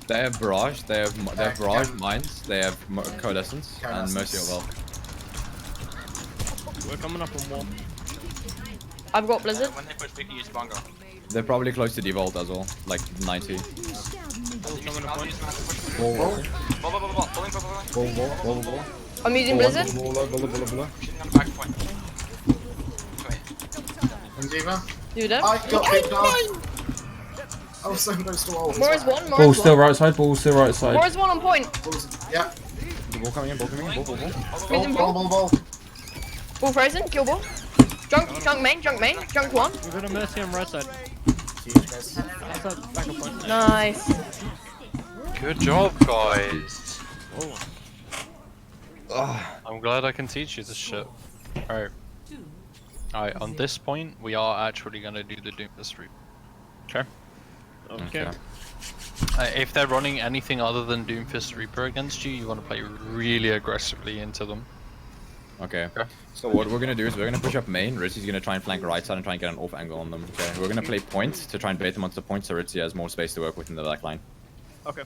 Speaker 2: They have barrage. They have barrage, mines. They have coalescence and mercy as well.
Speaker 3: We're coming up on wall.
Speaker 1: I've got blizzard.
Speaker 6: When they push, we can use bongo.
Speaker 2: They're probably close to devault as well, like 90.
Speaker 6: Ball.
Speaker 1: I'm using blizzard.
Speaker 6: Shooting on the back point.
Speaker 4: And Diva.
Speaker 1: Do that.
Speaker 4: I got picked off. I was so close to wall.
Speaker 1: Mora's one.
Speaker 5: Ball still right side.
Speaker 1: Mora's one on point.
Speaker 4: Yeah.
Speaker 2: The ball coming in.
Speaker 1: Freezing ball.
Speaker 4: Ball.
Speaker 1: Ball frozen. Kill ball. Junk main. Junk one.
Speaker 3: We've got a Mercy on right side.
Speaker 4: Huge, guys.
Speaker 3: Outside, back up point.
Speaker 1: Nice.
Speaker 7: Good job, guys. I'm glad I can teach you this shit. Alright. On this point, we are actually gonna do the Doomfist Reaper. Okay?
Speaker 3: Okay.
Speaker 7: If they're running anything other than Doomfist Reaper against you, you want to play really aggressively into them.
Speaker 2: Okay. So what we're gonna do is we're gonna push up main. Ritzy's gonna try and flank right side and try and get an off angle on them. Okay. We're gonna play point to try and bait them onto the point so Ritzy has more space to work with in the back line.
Speaker 3: Okay.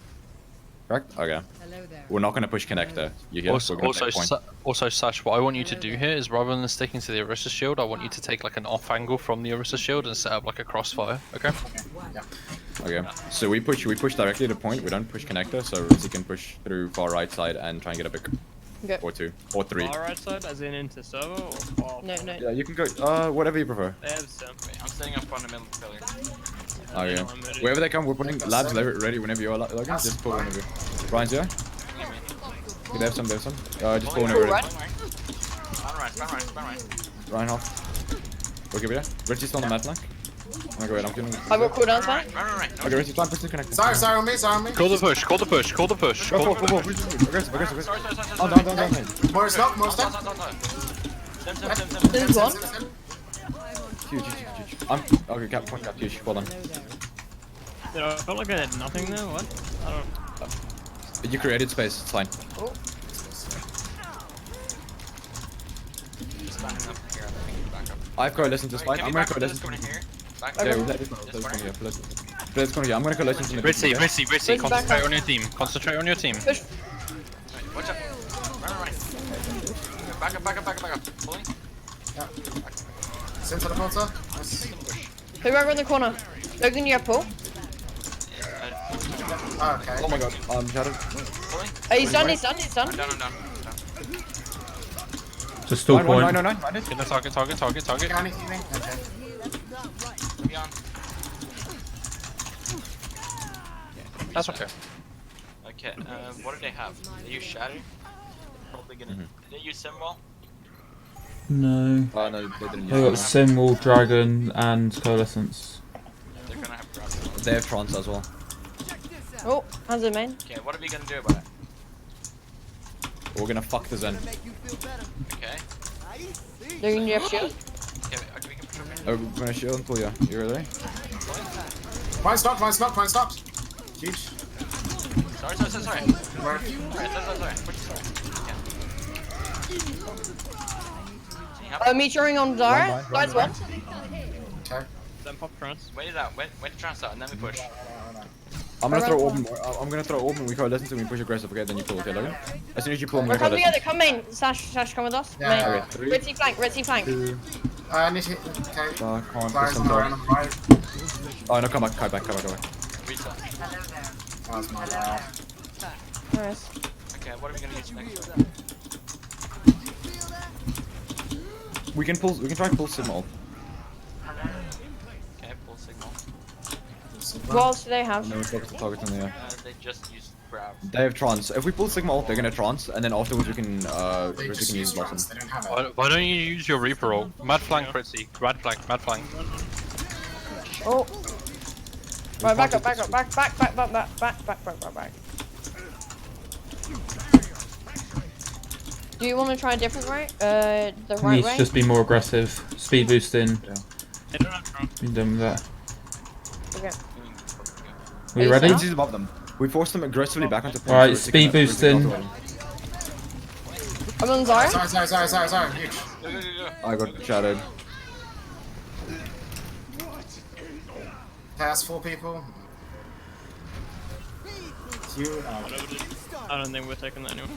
Speaker 2: Correct? Okay.
Speaker 11: Hello there.
Speaker 2: We're not gonna push connector. You hear?
Speaker 7: Also,
Speaker 2: We're gonna play point.
Speaker 7: also, Sash, what I want you to do here is rather than sticking to the Orisa shield, I want you to take like an off angle from the Orisa shield and set up like a crossfire. Okay?
Speaker 2: Okay. So we push directly to point. We don't push connector, so Ritzy can push through far right side and try and get a pick.
Speaker 1: Okay.
Speaker 2: Or 2. Or 3.
Speaker 3: Far right side, as in into server or far?
Speaker 1: No, no.
Speaker 2: Yeah, you can go, whatever you prefer.
Speaker 3: They have sim.
Speaker 6: Wait, I'm staying up on the middle pillar.
Speaker 2: Oh, yeah.
Speaker 3: I'm ready.
Speaker 2: Wherever they come, we're putting labs ready whenever you are, Logan. Just pull whenever. Ryan's here. Okay, they have some, Just pull whenever.
Speaker 1: Right.
Speaker 6: Span right.
Speaker 2: Ryan half. Okay, we there. Richie's still on the mat flank. Oh my god, I'm killing.
Speaker 1: I got cooldowns, man.
Speaker 6: Right.
Speaker 2: Okay, Richie's fine, push the connector.
Speaker 4: Sorry on me.
Speaker 7: Call the push. Call the push. Call the push.
Speaker 2: Go,
Speaker 7: Call
Speaker 2: go, go. Aggressive.
Speaker 6: Sorry.
Speaker 2: Down.
Speaker 4: More stop.
Speaker 6: Sim.
Speaker 1: There's one.
Speaker 2: Huge. Okay, cap, point cap, huge. Well done.
Speaker 3: Dude, I felt like I had nothing there. What? I don't.
Speaker 2: You created space, it's fine. I've coalesced into spike. I'm gonna coalesce into
Speaker 6: here. Back
Speaker 2: yeah,
Speaker 6: there.
Speaker 2: let's go here. I'm gonna coalesce into the
Speaker 7: Ritzy,
Speaker 1: Ritzy, back
Speaker 7: concentrate
Speaker 1: up.
Speaker 7: on your team. Concentrate on your team.
Speaker 1: Push.
Speaker 6: Watch out. Right. Back up. Pulling.
Speaker 4: Sim to the portal. Nice.
Speaker 1: Who right in the corner? Logan, you have pull.
Speaker 4: Okay.
Speaker 2: Oh my god, shattered.
Speaker 6: Pulling.
Speaker 1: Oh, he's done.
Speaker 6: I'm down.
Speaker 5: Just still point.
Speaker 2: 9.
Speaker 7: Get the target.
Speaker 4: Got anything? Okay.
Speaker 6: Be on.
Speaker 7: That's okay.
Speaker 6: Okay, what do they have? They use Shatter? Probably gonna. Did they use Symbol?
Speaker 5: No.
Speaker 2: Oh no, they didn't
Speaker 5: They got Symbol, Dragon, and Coalescence.
Speaker 6: They're gonna have grab.
Speaker 2: They have trance as well.
Speaker 1: Oh, hands in main.
Speaker 6: Okay, what are we gonna do about it?
Speaker 2: We're gonna fuck the Zen.
Speaker 6: Okay.
Speaker 1: Logan, you have shield.
Speaker 6: Okay, we can push up in.
Speaker 2: We're gonna shield and pull you. You ready?
Speaker 4: Point stop. Huge.
Speaker 6: Sorry.
Speaker 4: Work.
Speaker 6: Sorry.
Speaker 1: Meteoring on Zara. Guys, one.
Speaker 4: Okay.
Speaker 3: Then pop trance.
Speaker 6: Wait it out. Wait to trans out, and then we push.
Speaker 2: I'm gonna throw orb more. I'm gonna throw orb and we coalesce until we push aggressive, okay? Then you pull, okay, Logan? As soon as you pull, I'm
Speaker 1: We're
Speaker 2: gonna
Speaker 1: coming
Speaker 2: coalesce.
Speaker 1: together. Come main. Sash, come with us.
Speaker 4: Yeah.
Speaker 1: Main.
Speaker 2: Okay, 3.
Speaker 1: Ritzy flank.
Speaker 2: 2.
Speaker 4: I need to. Okay.
Speaker 2: Come on, push
Speaker 4: Sorry,
Speaker 2: some
Speaker 4: I'm
Speaker 2: door.
Speaker 4: on the right.
Speaker 2: Oh no, come back.
Speaker 6: Reset.
Speaker 4: That was my bad.
Speaker 1: Nice.
Speaker 6: Okay, what are we gonna use next?
Speaker 2: We can try and pull Sigma.
Speaker 6: Okay, pull signal.
Speaker 1: What else do they have?
Speaker 2: And then we focus the target on the
Speaker 6: They just use grab.
Speaker 2: They have trance. If we pull Sigma ult, they're gonna trance, and then afterwards we can
Speaker 4: They just
Speaker 2: use
Speaker 4: use
Speaker 2: blossom.
Speaker 4: trans. They don't have it.
Speaker 7: Why don't you use your Reaper ult? Mad flank, Ritzy. Mad flank.
Speaker 1: Oh. Right, back up. Do you want to try a different way? The right
Speaker 5: Needs
Speaker 1: way?
Speaker 5: to just be more aggressive. Speed boost in.
Speaker 3: They don't have trance.
Speaker 5: Been done with that.
Speaker 1: Okay.
Speaker 5: Are you
Speaker 1: Are
Speaker 5: ready?
Speaker 1: you
Speaker 2: Ritzy's above them. We force them aggressively back onto point.
Speaker 5: Alright,
Speaker 2: so Ritzy
Speaker 5: speed
Speaker 2: can-
Speaker 5: boost in.
Speaker 1: I'm on Zara.
Speaker 4: Sorry. Huge.
Speaker 6: Go.
Speaker 2: I got shadowed.
Speaker 4: Pass 4 people. You.
Speaker 3: I don't think we're taking that anyway.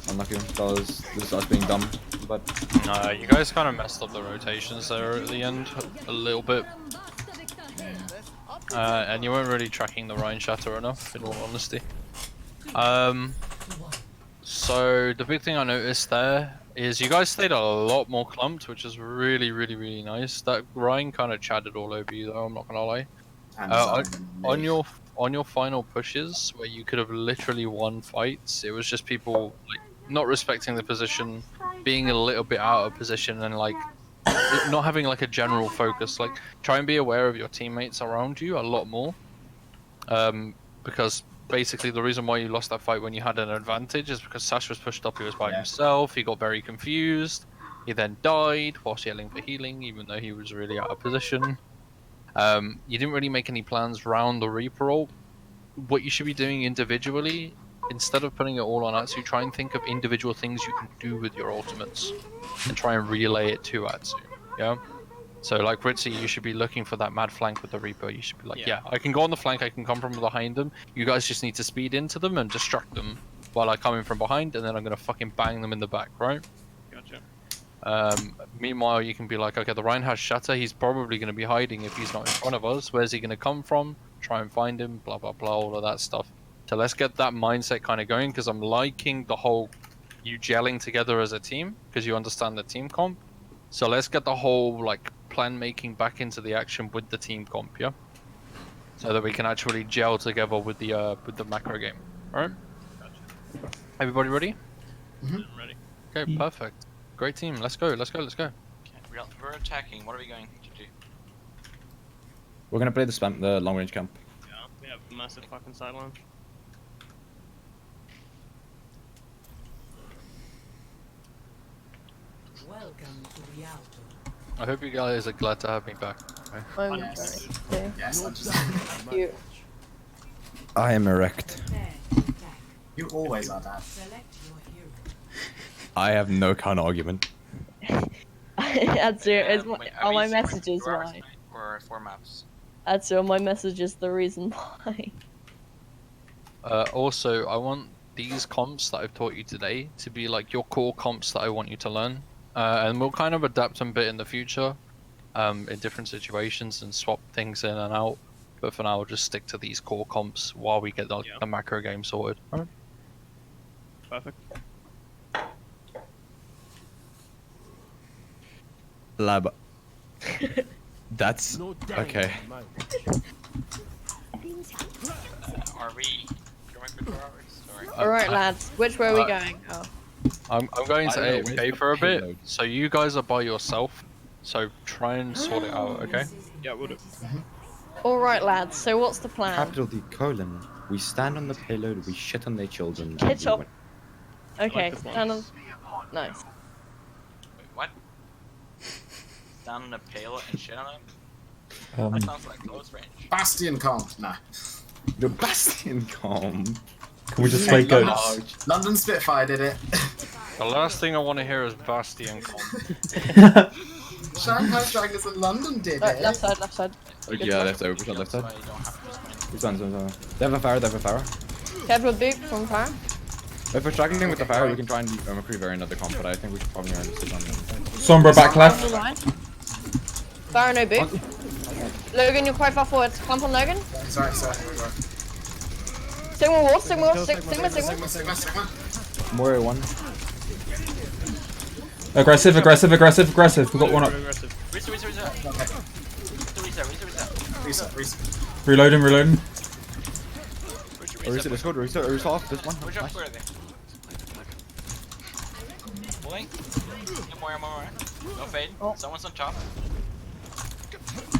Speaker 2: Unlucky. That was us being dumb. But
Speaker 7: No, you guys kind of messed up the rotations there at the end a little bit. And you weren't really tracking the Rhine Shatter enough, in all honesty. So the big thing I noticed there is you guys stayed a lot more clumped, which is really nice. That Rhine kind of chatted all over you though, I'm not gonna lie. On your final pushes, where you could have literally won fights, it was just people like not respecting the position, being a little bit out of position, and like not having like a general focus. Like try and be aware of your teammates around you a lot more, because basically the reason why you lost that fight when you had an advantage is because Sash was pushed up. He was by himself. He got very confused. He then died whilst yelling for healing, even though he was really out of position. You didn't really make any plans round the Reaper ult. What you should be doing individually, instead of putting it all on Atsu, try and think of individual things you can do with your ultimates and try and relay it to Atsu. Yeah. So like Ritzy, you should be looking for that mad flank with the Reaper. You should be like, yeah, I can go on the flank. I can come from behind them. You guys just need to speed into them and distract them while I come in from behind, and then I'm gonna fucking bang them in the back, right?
Speaker 3: Gotcha.
Speaker 7: Meanwhile, you can be like, okay, the Rhine has Shatter. He's probably going to be hiding if he's not in front of us. Where's he going to come from? Try and find him, blah, blah, blah, all of that stuff. So let's get that mindset kind of going, because I'm liking the whole you gelling together as a team because you understand the team comp. So let's get the whole like plan making back into the action with the team comp, yeah. So that we can actually gel together with the macro game. All right. Everybody ready?
Speaker 3: I'm ready.
Speaker 7: Okay, perfect. Great team. Let's go. Let's go. Let's go.
Speaker 6: Okay, we're attacking. What are we going to do?
Speaker 2: We're gonna play the long range camp.
Speaker 3: Yeah, we have massive fucking sideline.
Speaker 11: Welcome to Rialto.
Speaker 7: I hope you guys are glad to have me back. Okay?
Speaker 1: I'm
Speaker 3: Yes.
Speaker 1: sorry. Yeah.
Speaker 4: Yes, I'm just...
Speaker 1: You.
Speaker 2: I am erect.
Speaker 4: You always are, Dad.
Speaker 11: Select your hero.
Speaker 2: I have no counter argument.
Speaker 1: That's it. Is
Speaker 6: Wait,
Speaker 1: are my
Speaker 6: we seeing
Speaker 1: messages
Speaker 6: 2 hours
Speaker 1: why?
Speaker 6: tonight, or 4 maps?
Speaker 1: That's all my messages. The reason why.
Speaker 7: Also, I want these comps that I've taught you today to be like your core comps that I want you to learn. And we'll kind of adapt them a bit in the future, in different situations and swap things in and out. But for now, we'll just stick to these core comps while we get the macro game sorted. Alright.
Speaker 3: Perfect.
Speaker 2: Lab. That's
Speaker 8: No doubt
Speaker 2: okay.
Speaker 8: in my mind.
Speaker 6: Are we going for 2 hours? Sorry.
Speaker 1: All right, lads. Which way are we going? Oh.
Speaker 7: I'm going to
Speaker 2: I don't know,
Speaker 7: AFK
Speaker 2: where's
Speaker 7: for a
Speaker 2: the
Speaker 7: bit,
Speaker 2: payload?
Speaker 7: so you guys are by yourself. So try and sort it out, okay?
Speaker 3: Yeah, we'll do.
Speaker 1: All right, lads. So what's the plan?
Speaker 2: Capital D colon. We stand on the payload. We shit on their children. and
Speaker 1: Catch
Speaker 2: we
Speaker 1: up.
Speaker 2: win.
Speaker 1: Okay.
Speaker 3: this one.
Speaker 1: Stand on. Nice.
Speaker 6: Wait, what? Down in a pail and shit on them? That sounds like close range.
Speaker 4: Bastion comp. Nah.
Speaker 2: The Bastion comp.
Speaker 5: Can we just play goats?
Speaker 4: London Spitfire did it.
Speaker 7: The last thing I want to hear is Bastion comp.
Speaker 4: Shanghai Dragons in London did
Speaker 1: Right,
Speaker 4: it.
Speaker 1: left side. Left side.
Speaker 2: Okay, yeah, left side. Push on left side.
Speaker 6: That's why you don't have to just win.
Speaker 2: Which one? They have a fire. They have a fire.
Speaker 1: Careful, boot from fire.
Speaker 2: If we're struggling with the fire, we can try and McCree another comp, but I think we should probably run sit on.
Speaker 5: Sombra back left.
Speaker 1: Line. Fire, no boot. Logan, you're quite far forward. Clamp on Logan.
Speaker 4: Sorry.
Speaker 1: Sigma ward. Sigma ward. Sigma.
Speaker 4: Sigma.
Speaker 2: More one.
Speaker 5: Aggressive. We've got one up.
Speaker 3: Aggressive.
Speaker 6: Reset.
Speaker 4: Okay.
Speaker 6: Reset.
Speaker 4: Reset.
Speaker 5: Reloading.
Speaker 2: Reset, let's go. Reset off this one.
Speaker 6: Which up
Speaker 2: Nice.
Speaker 6: were they? Pulling. Get more. No fade.
Speaker 1: Oh.
Speaker 6: Someone's on top.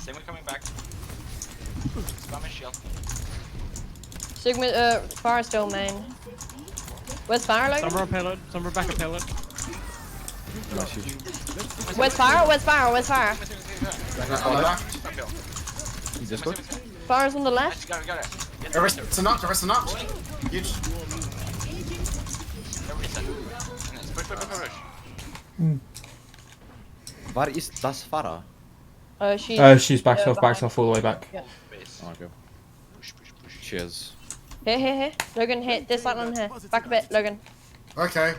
Speaker 6: Same one coming back. Spam my shield.
Speaker 1: Sigma. Fire still main. Where's fire, Logan?
Speaker 3: Some are payload. Some are back up payload.
Speaker 2: Nice, huge.
Speaker 1: Where's fire?
Speaker 4: On the left.
Speaker 2: Is this good?
Speaker 1: Fire's on the left.
Speaker 6: Got it. Yes,
Speaker 4: Arista knocked. Huge.
Speaker 6: reset. Push.
Speaker 2: Waar is das Farah?
Speaker 5: She's backed off all the way back.
Speaker 1: Yeah.
Speaker 2: Oh, okay. Cheers.
Speaker 1: Here. Logan, hit this island here. Back a bit, Logan.
Speaker 4: Okay.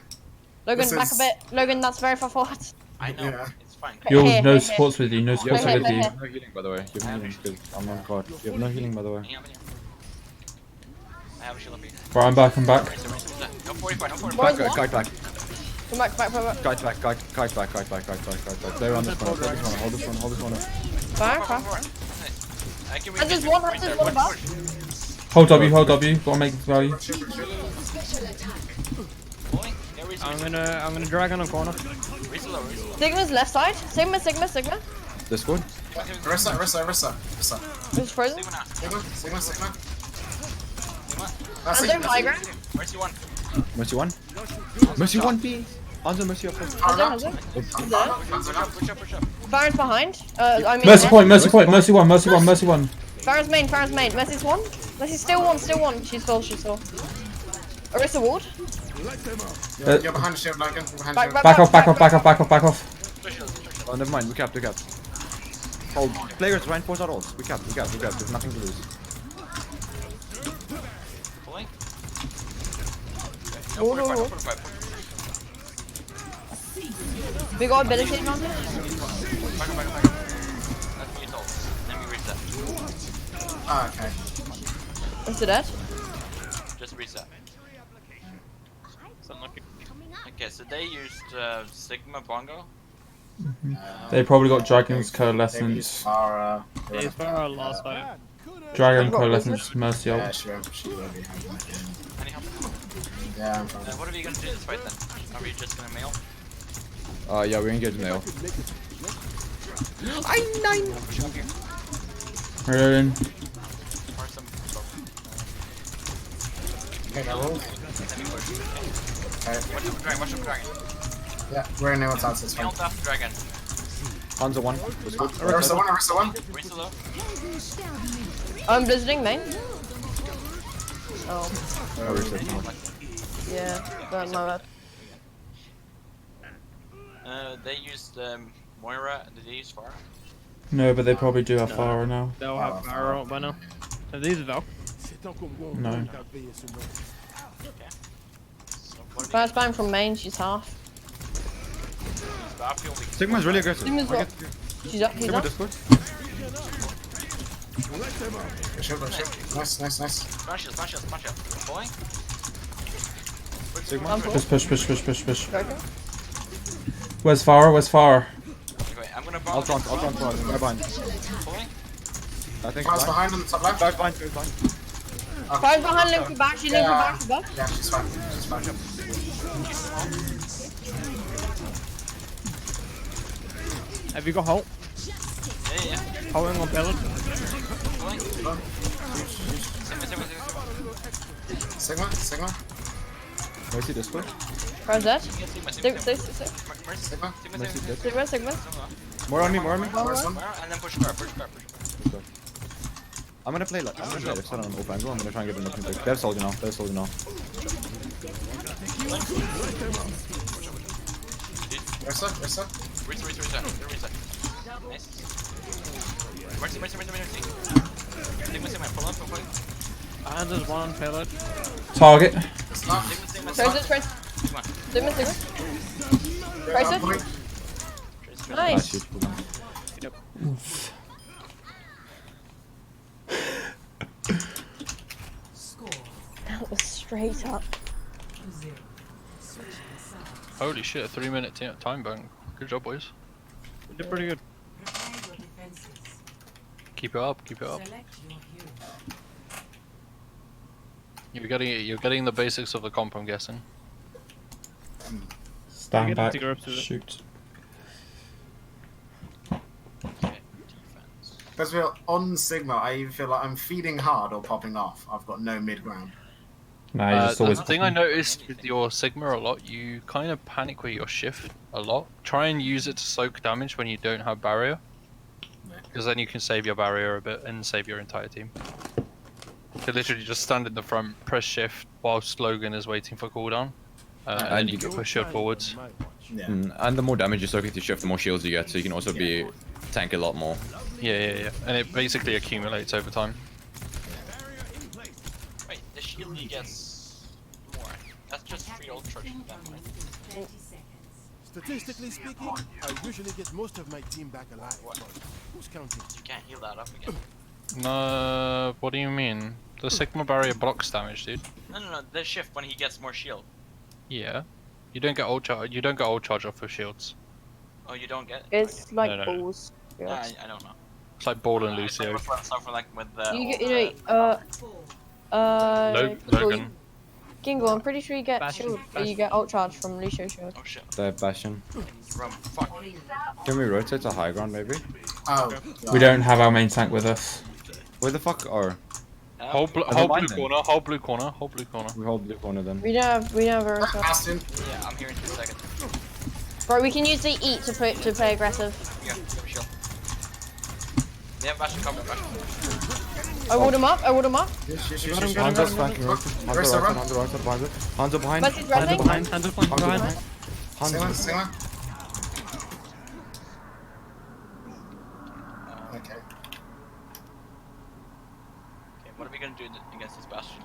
Speaker 1: Logan,
Speaker 4: This
Speaker 1: back a
Speaker 4: is-
Speaker 1: bit. Logan, that's very far forward.
Speaker 6: I know.
Speaker 4: Yeah.
Speaker 6: It's fine.
Speaker 5: Yours,
Speaker 1: Here,
Speaker 5: no
Speaker 1: here,
Speaker 5: supports with you. No supports
Speaker 1: Here,
Speaker 5: with
Speaker 1: here,
Speaker 5: you.
Speaker 1: here.
Speaker 2: No healing, by the way. You have no healing, because I'm on card. You have no healing, by the way.
Speaker 6: Hang on. I have a shield up here.
Speaker 5: Right, I'm back.
Speaker 6: Reset. No 45.
Speaker 1: Boys,
Speaker 2: Back.
Speaker 1: Come back.
Speaker 2: Play around this corner. Hold this one.
Speaker 1: Fire.
Speaker 6: I can
Speaker 1: Has this one above?
Speaker 5: Hold W. Gotta make value.
Speaker 6: Pulling. Yeah, reset.
Speaker 3: I'm gonna drag on a corner.
Speaker 6: Reset low.
Speaker 1: Sigma's left side. Sigma.
Speaker 2: This good?
Speaker 4: Arista.
Speaker 1: It's frozen.
Speaker 6: Sigma now.
Speaker 4: Sigma.
Speaker 1: Under high ground.
Speaker 6: Mercy 1.
Speaker 2: Mercy 1? Mercy 1, please! Under Mercy up first.
Speaker 1: Push up. Fire's behind. I mean.
Speaker 5: Mercy point. Mercy 1.
Speaker 1: Fire's main. Mercy's one. Mercy's still one. She's full. Arista ward.
Speaker 4: You're behind the shield, Logan.
Speaker 5: Back off.
Speaker 2: Oh, never mind. We capped. Hold. Players, reinforce our ults. We capped. There's nothing to lose.
Speaker 6: Pulling.
Speaker 1: Ward.
Speaker 6: No 45.
Speaker 1: We got ability on here.
Speaker 6: Back. That's me told. Then we reset.
Speaker 4: Okay.
Speaker 1: Is it dead?
Speaker 6: Just reset.
Speaker 3: Something like it.
Speaker 6: Okay, so they used Sigma Bongo.
Speaker 5: They probably got Dragon's
Speaker 4: They've
Speaker 5: Coalescence.
Speaker 4: used Farah.
Speaker 3: They used Pharaoh last fight.
Speaker 5: Dragon
Speaker 1: Got
Speaker 5: Coalescence, Mercy
Speaker 4: Yeah,
Speaker 5: ult.
Speaker 4: she will be having it.
Speaker 6: Any help?
Speaker 4: Yeah, I'm fine.
Speaker 6: What are we gonna do this fight then? Are we just gonna mail?
Speaker 2: Yeah, we're gonna get nail.
Speaker 5: Reloading.
Speaker 6: Or some.
Speaker 4: Okay, I roll. Okay.
Speaker 6: Watch out for dragon. Watch out for dragon.
Speaker 4: Yeah, we're in now. It's out. It's fine.
Speaker 6: Mailed after dragon.
Speaker 2: Hanzo 1. That's good.
Speaker 4: Arista 1, Arista 1.
Speaker 6: Risa low.
Speaker 1: I'm visiting main. Oh,
Speaker 2: Oh, reset.
Speaker 1: yeah. But my bad.
Speaker 6: They used Moira. Did they use Farah?
Speaker 5: No, but they probably do have Farah now.
Speaker 3: They'll have Pharaoh ult by now. Are these Val?
Speaker 8: C'est tant qu'on me
Speaker 5: No.
Speaker 8: voit qu'à veiller ce nom.
Speaker 6: So what
Speaker 1: First bang from main, she's half.
Speaker 6: Battlefield?
Speaker 2: Sigma's really aggressive.
Speaker 1: Sigma's
Speaker 2: I
Speaker 1: what?
Speaker 2: get-
Speaker 1: She's up, he's
Speaker 2: Sigma
Speaker 1: up.
Speaker 2: Discord.
Speaker 4: Good shot, good shot. Nice, nice, nice.
Speaker 6: Smash it, smash it, smash it. Pulling?
Speaker 2: Sigma.
Speaker 1: I'm full.
Speaker 5: Push.
Speaker 1: Dragon.
Speaker 5: Where's Farah? Where's Farah?
Speaker 6: Okay, I'm gonna
Speaker 2: I'll
Speaker 6: bomb.
Speaker 2: taunt, They're behind.
Speaker 6: Pulling?
Speaker 2: I think
Speaker 4: Farah's
Speaker 2: blind.
Speaker 4: behind on the top left.
Speaker 2: Dive blind, dive blind.
Speaker 1: Fire's behind, link for back, she's link for
Speaker 4: Yeah.
Speaker 1: back, she's back.
Speaker 4: Yeah, she's fine. She's fine.
Speaker 3: Have you got Holt?
Speaker 6: Yeah.
Speaker 3: Holding on Pellet?
Speaker 6: Pulling? Sigma.
Speaker 4: Sigma.
Speaker 2: Mercy Discord.
Speaker 1: Where's that?
Speaker 6: Sigma.
Speaker 4: Sigma.
Speaker 1: Sigma.
Speaker 2: More on me.
Speaker 4: First one.
Speaker 6: And then push car.
Speaker 2: I'm gonna play like, this on an open angle. I'm gonna try and get them looking big. They have soldier now.
Speaker 4: Risa.
Speaker 6: Risa. Nice. Mercy. Sigma. Pull up.
Speaker 3: And there's one on Pellet.
Speaker 5: Target.
Speaker 6: Sigma.
Speaker 1: Trace it. Sigma. Trace it. Nice.
Speaker 11: Score
Speaker 1: That was straight up.
Speaker 11: 0. Switching sides.
Speaker 7: Holy shit, 3-minute time bank. Good job, boys.
Speaker 3: We did pretty good.
Speaker 11: Prepare your defenses.
Speaker 7: Keep it up.
Speaker 11: Select your hero.
Speaker 7: You're getting the basics of the comp, I'm guessing.
Speaker 5: Stand
Speaker 3: Get
Speaker 5: back.
Speaker 3: to grips with it.
Speaker 5: Shoot.
Speaker 6: Okay, defense.
Speaker 4: Because we're on Sigma, I either feel like I'm feeding hard or popping off. I've got no mid ground.
Speaker 5: Nah, you just always.
Speaker 7: The thing I noticed with your Sigma a lot, you kind of panic with your shift a lot. Try and use it to soak damage when you don't have barrier. Because then you can save your barrier a bit and save your entire team. You literally just stand in the front, press shift whilst Logan is waiting for cooldown. And then you can push it forwards.
Speaker 4: Yeah.
Speaker 2: And the more damage you soak with your shift, the more shields you get, so you can also be tank a lot more.
Speaker 7: Yeah. And it basically accumulates over time.
Speaker 6: Wait, the shield he gets more. That's just 3 old charge for them, right?
Speaker 11: 30 seconds.
Speaker 8: Statistically speaking, I usually get most of my team back alive.
Speaker 6: What?
Speaker 8: Who's counting?
Speaker 6: You can't heal that up again.
Speaker 7: No, what do you mean? The Sigma barrier blocks damage, dude.
Speaker 6: No. The shift when he gets more shield.
Speaker 7: Yeah. You don't get ult charge. You don't get ult charge off of shields.
Speaker 6: Oh, you don't get it?
Speaker 1: It's like
Speaker 7: No.
Speaker 1: balls.
Speaker 6: Yeah, I don't know.
Speaker 7: It's like Ball and
Speaker 6: I
Speaker 7: Lucio.
Speaker 6: for like with the.
Speaker 1: You
Speaker 6: old,
Speaker 1: get,
Speaker 7: Logan.
Speaker 1: Gingo, I'm pretty sure you get
Speaker 3: Bastion,
Speaker 1: shield, or you get ult charge from Lucio shield.
Speaker 6: Oh shit.
Speaker 2: They have Bastion.
Speaker 6: Rum. Fuck.
Speaker 2: Can we rotate to high ground maybe?
Speaker 4: Oh.
Speaker 5: We don't have our main tank with us.
Speaker 2: Where the fuck are?
Speaker 7: Hold blue
Speaker 2: mind then.
Speaker 7: corner. Hold blue corner.
Speaker 2: We hold blue corner then.
Speaker 1: We don't have Arisa.
Speaker 4: Bastion.
Speaker 6: Yeah, I'm here in 2 seconds.
Speaker 1: Bro, we can use the eat to play aggressive.
Speaker 6: Here, give me shield. They have Bastion cover.
Speaker 1: I walled him up.
Speaker 4: Shoot.
Speaker 2: Hanzo's flanking right.
Speaker 4: Risa, run.
Speaker 2: Hanzo right behind it. Hanzo behind.
Speaker 1: Mercy's resing.
Speaker 3: Hands up behind.
Speaker 4: Sigma. Okay.
Speaker 6: Okay, what are we gonna do against this Bastion?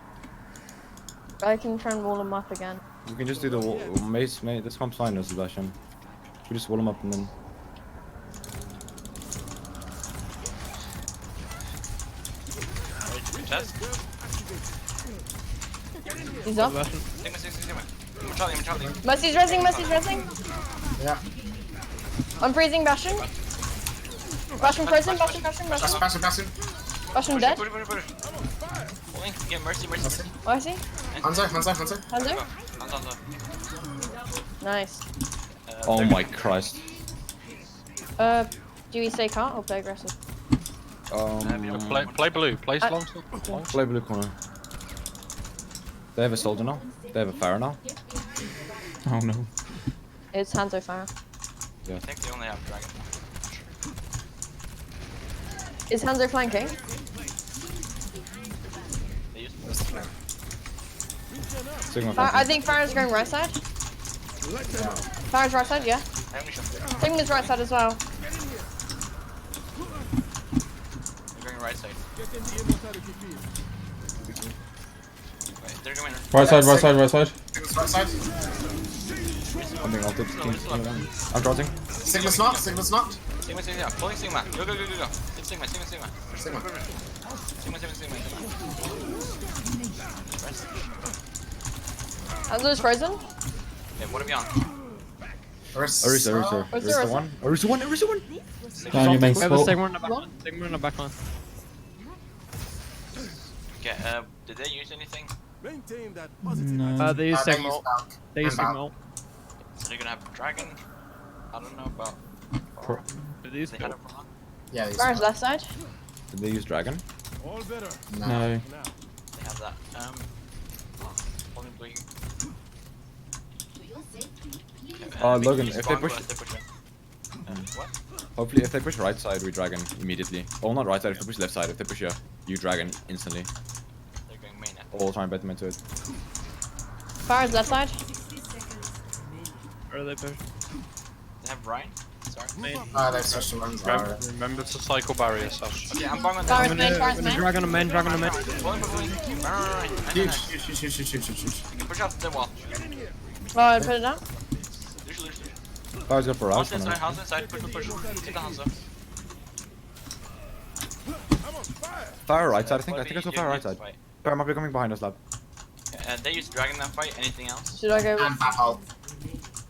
Speaker 1: I can try and wall him up again.
Speaker 2: We can just do the mace, mate. This comp's fine as Bastion. We just wall him up and then.
Speaker 6: Test.
Speaker 1: He's up.
Speaker 6: Sigma. I'm Charlie.
Speaker 1: Mercy's resing, Mercy's resing.
Speaker 4: Yeah.
Speaker 1: I'm freezing Bastion. Bastion frozen, Bastion. Bastion dead.
Speaker 6: Push. Pulling. Get Mercy.
Speaker 1: Mercy.
Speaker 4: Hanzo.
Speaker 1: Hanzo.
Speaker 6: Hanzo.
Speaker 1: Nice.
Speaker 2: Oh my Christ.
Speaker 1: Do we stay cart or play aggressive?
Speaker 7: Play blue. Play long.
Speaker 2: Play blue corner. They have a soldier now. They have a Pharah now.
Speaker 5: Oh no.
Speaker 1: It's Hanzo Fire.
Speaker 6: I think they only have dragon.
Speaker 1: Is Hanzo flanking?
Speaker 6: They used
Speaker 2: Sigma
Speaker 1: I think Fire's going right side. Fire's right side, yeah. Sigma's right side as well.
Speaker 6: They're going right side. Wait, they're going
Speaker 5: Right side.
Speaker 4: Right side.
Speaker 2: I'm being ulted. I'm dodging.
Speaker 4: Sigma's knocked.
Speaker 6: Sigma. Pulling Sigma. Go. It's Sigma.
Speaker 1: Hanzo's frozen.
Speaker 6: Okay, what are we on?
Speaker 2: Orisa. Orisa one.
Speaker 5: Down your main
Speaker 3: We have a
Speaker 5: spot.
Speaker 3: Sigma in the backline. Sigma in the backline.
Speaker 6: Okay, did they use anything?
Speaker 8: Maintain that positive
Speaker 5: No.
Speaker 3: They use
Speaker 4: They
Speaker 3: Sigma.
Speaker 4: use Valk.
Speaker 3: They use
Speaker 4: And Valk.
Speaker 3: Sigma.
Speaker 6: So they're gonna have dragon? I don't know about...
Speaker 3: Do these
Speaker 6: They had
Speaker 3: build?
Speaker 6: it for
Speaker 4: Yeah, they use
Speaker 1: Fire's
Speaker 4: Valk.
Speaker 1: left side.
Speaker 2: Did they use dragon?
Speaker 8: all better.
Speaker 5: No.
Speaker 8: Now.
Speaker 6: They have that. Only blue.
Speaker 2: Logan, if they
Speaker 6: Spawn
Speaker 2: push-
Speaker 6: go, push in. What?
Speaker 2: Hopefully, if they push right side, we dragon immediately. Oh, not right side. If they push left side, if they push you dragon instantly.
Speaker 6: They're going main now.
Speaker 2: Or try and bet them into it.
Speaker 1: Fire's left side.
Speaker 3: Where are they push?
Speaker 6: They have Ryan? Sorry.
Speaker 4: They've switched to runs.
Speaker 7: Remember to cycle barrier, Sash.
Speaker 6: Okay, I'm bang on
Speaker 1: Fire's
Speaker 6: them.
Speaker 1: main.
Speaker 3: Dragon on main.
Speaker 6: Pulling.
Speaker 4: Huge.
Speaker 6: Push up the wall.
Speaker 1: Oh, I put it down.
Speaker 6: Lose.
Speaker 2: Fire's got barrage.
Speaker 6: House inside. Push. Take the house up.
Speaker 2: Fire right side. I think I saw fire right side.
Speaker 6: Fight.
Speaker 2: Fire might be coming behind us, lab.
Speaker 6: They use dragon in that fight. Anything else?
Speaker 1: Should I go with
Speaker 4: And Battle.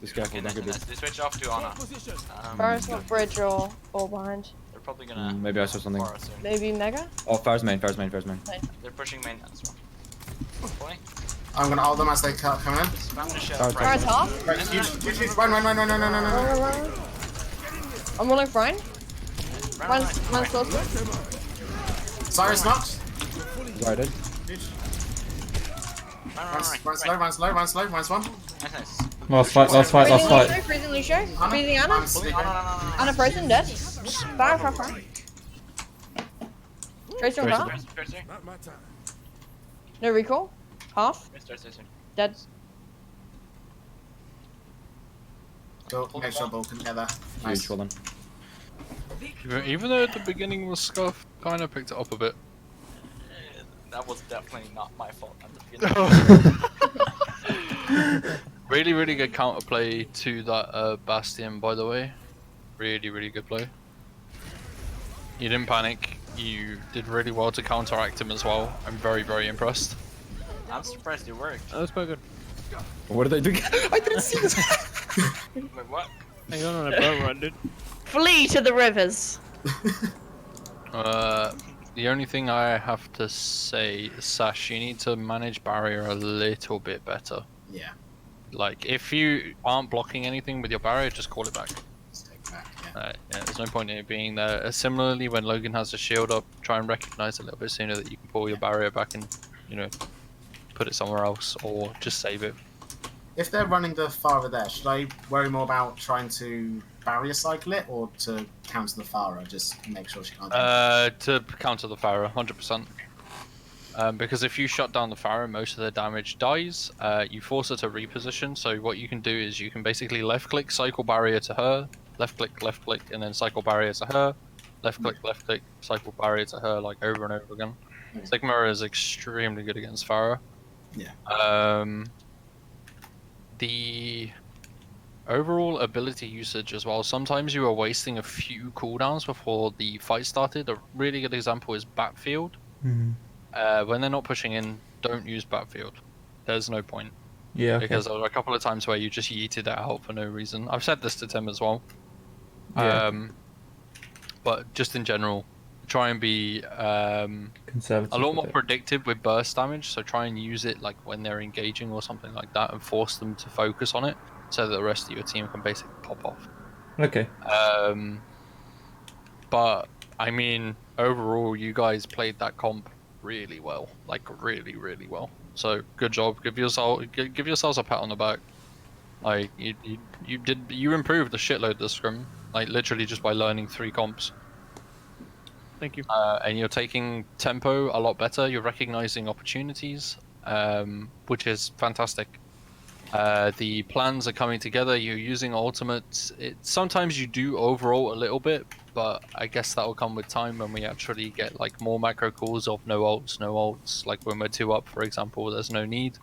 Speaker 2: Just careful, don't get
Speaker 6: Nice.
Speaker 2: this.
Speaker 6: They switch off to Ana.
Speaker 1: Fire's got bridge or behind?
Speaker 6: They're probably gonna.
Speaker 2: Maybe I saw something.
Speaker 6: far soon.
Speaker 1: Maybe Mega?
Speaker 2: Oh, Fire's main.
Speaker 6: They're pushing main as well. Pulling.
Speaker 4: I'm gonna hold them as they come in.
Speaker 6: Spam the shell.
Speaker 1: Fire's half.
Speaker 4: Right, huge. Run.
Speaker 1: I'm rolling Brian. Mine's close.
Speaker 4: Cyrus knocked.
Speaker 2: Guarded.
Speaker 4: Run slow. Minus one.
Speaker 6: Nice.
Speaker 5: Last fight.
Speaker 1: Freezing Lucio. Freezing Anna. Anna frozen, dead. Fire. Tracer on half.
Speaker 8: Not my time.
Speaker 1: No recall. Half. Dead.
Speaker 4: Go. Make sure both can get there. Nice.
Speaker 2: Huge, well done.
Speaker 7: Even though at the beginning was scuffed, kind of picked it up a bit.
Speaker 6: That was definitely not my fault at the beginning.
Speaker 7: Really good counterplay to that Bastion, by the way. Really good play. You didn't panic. You did really well to counteract him as well. I'm very impressed.
Speaker 6: I'm surprised it worked.
Speaker 3: That was quite good.
Speaker 2: What did I do? I didn't see this.
Speaker 6: Wait, what?
Speaker 3: Hang on a boat run, dude.
Speaker 1: Flee to the rivers.
Speaker 7: The only thing I have to say, Sash, you need to manage barrier a little bit better.
Speaker 4: Yeah.
Speaker 7: Like, if you aren't blocking anything with your barrier, just call it back.
Speaker 4: Let's take it back. Yeah.
Speaker 7: Yeah, there's no point in it being there. Similarly, when Logan has a shield up, try and recognize a little bit sooner that you can pull your barrier back and, put it somewhere else, or just save it.
Speaker 4: If they're running the Farah there, should I worry more about trying to barrier cycle it or to counter the Farah? Just make sure she can't.
Speaker 7: To counter the Pharaoh, 100%. Because if you shut down the Pharaoh, most of the damage dies. You force her to reposition, so what you can do is you can basically left-click, cycle barrier to her, left-click, and then cycle barrier to her, left-click, cycle barrier to her, like over and over again. Sigma is extremely good against Pharaoh.
Speaker 4: Yeah.
Speaker 7: The overall ability usage as well, sometimes you are wasting a few cooldowns before the fight started. A really good example is Battlefield. When they're not pushing in, don't use Battlefield. There's no point.
Speaker 5: Yeah. Okay.
Speaker 7: Because there were a couple of times where you just yeeted it out for no reason. I've said this to Tim as well.
Speaker 5: Yeah.
Speaker 7: But just in general, try and be
Speaker 5: Conservative.
Speaker 7: a lot
Speaker 5: with
Speaker 7: more
Speaker 5: it.
Speaker 7: predictive with burst damage. So try and use it like when they're engaging or something like that, and force them to focus on it, so that the rest of your team can basically pop off.
Speaker 5: Okay.
Speaker 7: But I mean, overall, you guys played that comp really well, like really, really well. So good job. Give yourselves a pat on the back. Like you improved a shitload this scrim, like literally just by learning 3 comps.
Speaker 3: Thank you.
Speaker 7: And you're taking tempo a lot better. You're recognizing opportunities, which is fantastic. The plans are coming together. You're using ultimates. Sometimes you do overall a little bit, but I guess that will come with time when we actually get like more macro calls of no ults. Like when we're 2 up, for example, there's no need.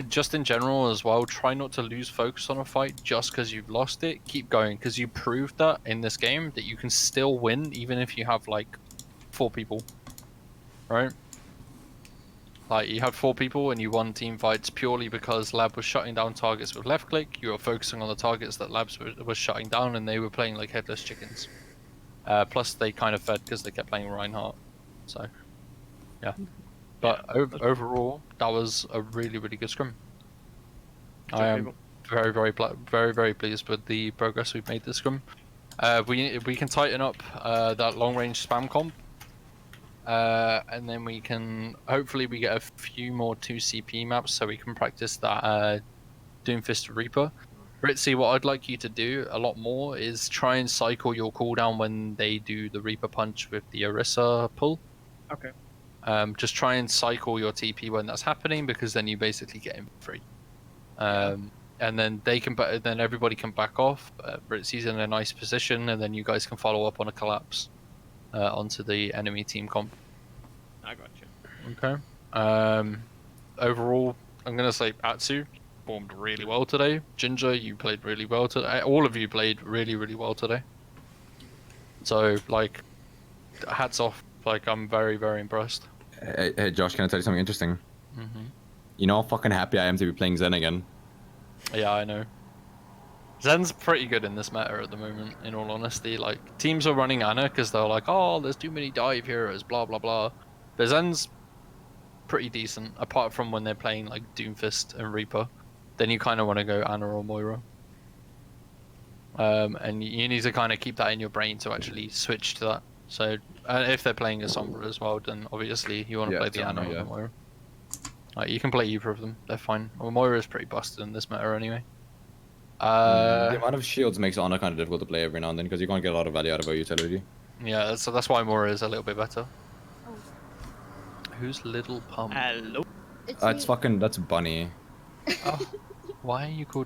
Speaker 7: Just in general as well, try not to lose focus on a fight just because you've lost it. Keep going, because you proved that in this game that you can still win even if you have like 4 people, right? Like you had 4 people and you won team fights purely because Lab was shutting down targets with left click. You were focusing on the targets that Labs was shutting down, and they were playing like headless chickens. Plus they kind of fed because they kept playing Reinhardt. So yeah. But overall, that was a really, really good scrim. I am very pleased with the progress we've made this scrim. We can tighten up that long range spam comp, and then we can hopefully we get a few more 2 CP maps so we can practice that Doomfist Reaper. Ritzy, what I'd like you to do a lot more is try and cycle your cooldown when they do the Reaper punch with the Orisa pull.
Speaker 3: Okay.
Speaker 7: Just try and cycle your TP when that's happening, because then you basically get him free. And then then everybody can back off. Ritzy's in a nice position, and then you guys can follow up on a collapse onto the enemy team comp.
Speaker 3: I got you.
Speaker 7: Okay. Overall, I'm gonna say Atsu performed really well today. Ginger, you played really well today. All of you played really, really well today. So like, hats off. Like I'm very, very impressed.
Speaker 2: Hey, Josh, can I tell you something interesting? You know how fucking happy I am to be playing Zen again?
Speaker 7: Yeah, I know. Zen's pretty good in this meta at the moment, in all honesty. Like, teams are running Ana because they're like, oh, there's too many dive heroes, blah, blah, blah. But Zen's pretty decent, apart from when they're playing, like, Doomfist and Reaper. Then you kind of want to go Ana or Moira. And you need to kind of keep that in your brain to actually switch to that. So, if they're playing a Sombra as well, then obviously you want to play the Ana or the Moira. Like, you can play either of them, they're fine. Well, Moira is pretty busted in this meta anyway.
Speaker 2: The amount of shields makes Ana kind of difficult to play every now and then, because you can't get a lot of value out of her utility.
Speaker 7: Yeah, so that's why Moira is a little bit better. Who's Little Pump?
Speaker 3: Hello.
Speaker 2: That's fucking, that's Bunny.
Speaker 7: Oh, why are you called